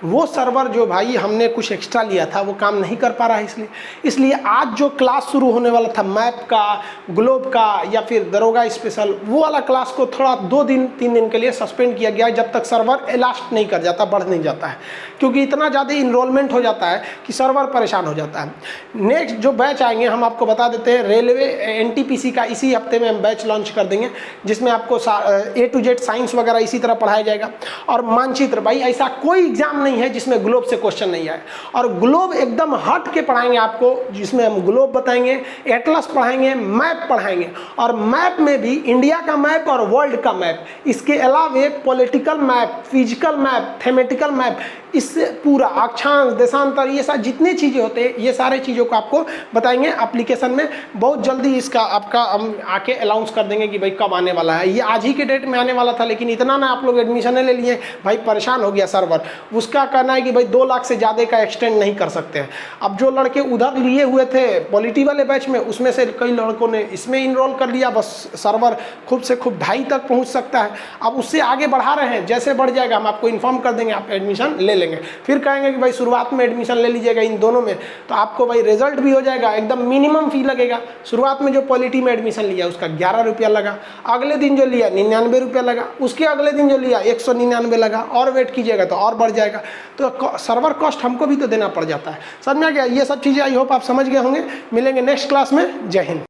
वो सर्वर जो भाई हमने कुछ एक्स्ट्रा लिया था वो काम नहीं कर पा रहा है, इसलिए आज जो क्लास शुरू होने वाला था मैप का, ग्लोब का या फिर दरोगा स्पेशल, वो वाला क्लास को थोड़ा 2-3 दिन के लिए सस्पेंड किया गया, जब तक सर्वर एलास्ट नहीं कर जाता, बढ़ नहीं जाता है, क्योंकि इतना ज़्यादा इनरोलमेंट हो जाता है कि सर्वर परेशान हो जाता है। नेक्स्ट जो बैच आएंगे हम आपको बता देते हैं, रेलवे NTPC का इसी हफ्ते में हम बैच लॉन्च कर देंगे, जिसमें आपको A to Z साइंस वगैरह इसी तरह पढ़ाया जाएगा। और मानचित्र, भाई ऐसा कोई एग्जाम नहीं है जिसमें ग्लोब से क्वेश्चन नहीं आए, और ग्लोब एकदम हट के पढ़ाएंगे आपको, जिसमें हम ग्लोब बताएंगे, एटलस पढ़ाएंगे, मैप पढ़ाएंगे, और मैप में भी इंडिया का मैप और वर्ल्ड का मैप, इसके अलावे political map, physical map, thematic map, इससे पूरा अक्षांश, देशांतर, ये सब जितनी चीज़ें होते हैं ये सारे चीज़ों को आपको बताएंगे एप्लीकेशन में। बहुत जल्दी इसका आपका हम आके अनाउंस कर देंगे कि भाई कब आने वाला है। ये आज ही के डेट में आने वाला था, लेकिन इतना ना आप लोग एडमिशन ले लिए भाई, परेशान हो गया सर्वर। उसका कहना है कि भाई 2 लाख से ज़्यादा का एक्सटेंड नहीं कर सकते हैं। अब जो लड़के उधर लिए हुए थे पॉलिटी वाले बैच में, उसमें से कई लड़कों ने इसमें इनरोल कर लिया, बस सर्वर खूब से खूब 2.5 तक पहुँच सकता है। अब उससे आगे बढ़ा रहे हैं, जैसे बढ़ जाएगा हम आपको इन्फॉर्म कर देंगे, आप एडमिशन ले लेंगे। फिर कहेंगे कि भाई शुरुआत में एडमिशन ले लीजिएगा इन दोनों में, तो आपको भाई रिजल्ट भी हो जाएगा, एकदम मिनिमम फी लगेगा। शुरुआत में जो पॉलिटी में एडमिशन लिया उसका 11 रुपया लगा, अगले दिन जो लिया 99 रुपया लगा, उसके अगले दिन जो लिया 199 लगा, और वेट कीजिएगा तो और बढ़ जाएगा। तो सर्वर कॉस्ट हमको भी तो देना पड़ जाता है। समझ में आ गया? ये सब चीज़ें आई होप आप समझ गए होंगे। मिलेंगे नेक्स्ट क्लास में। जय हिंद।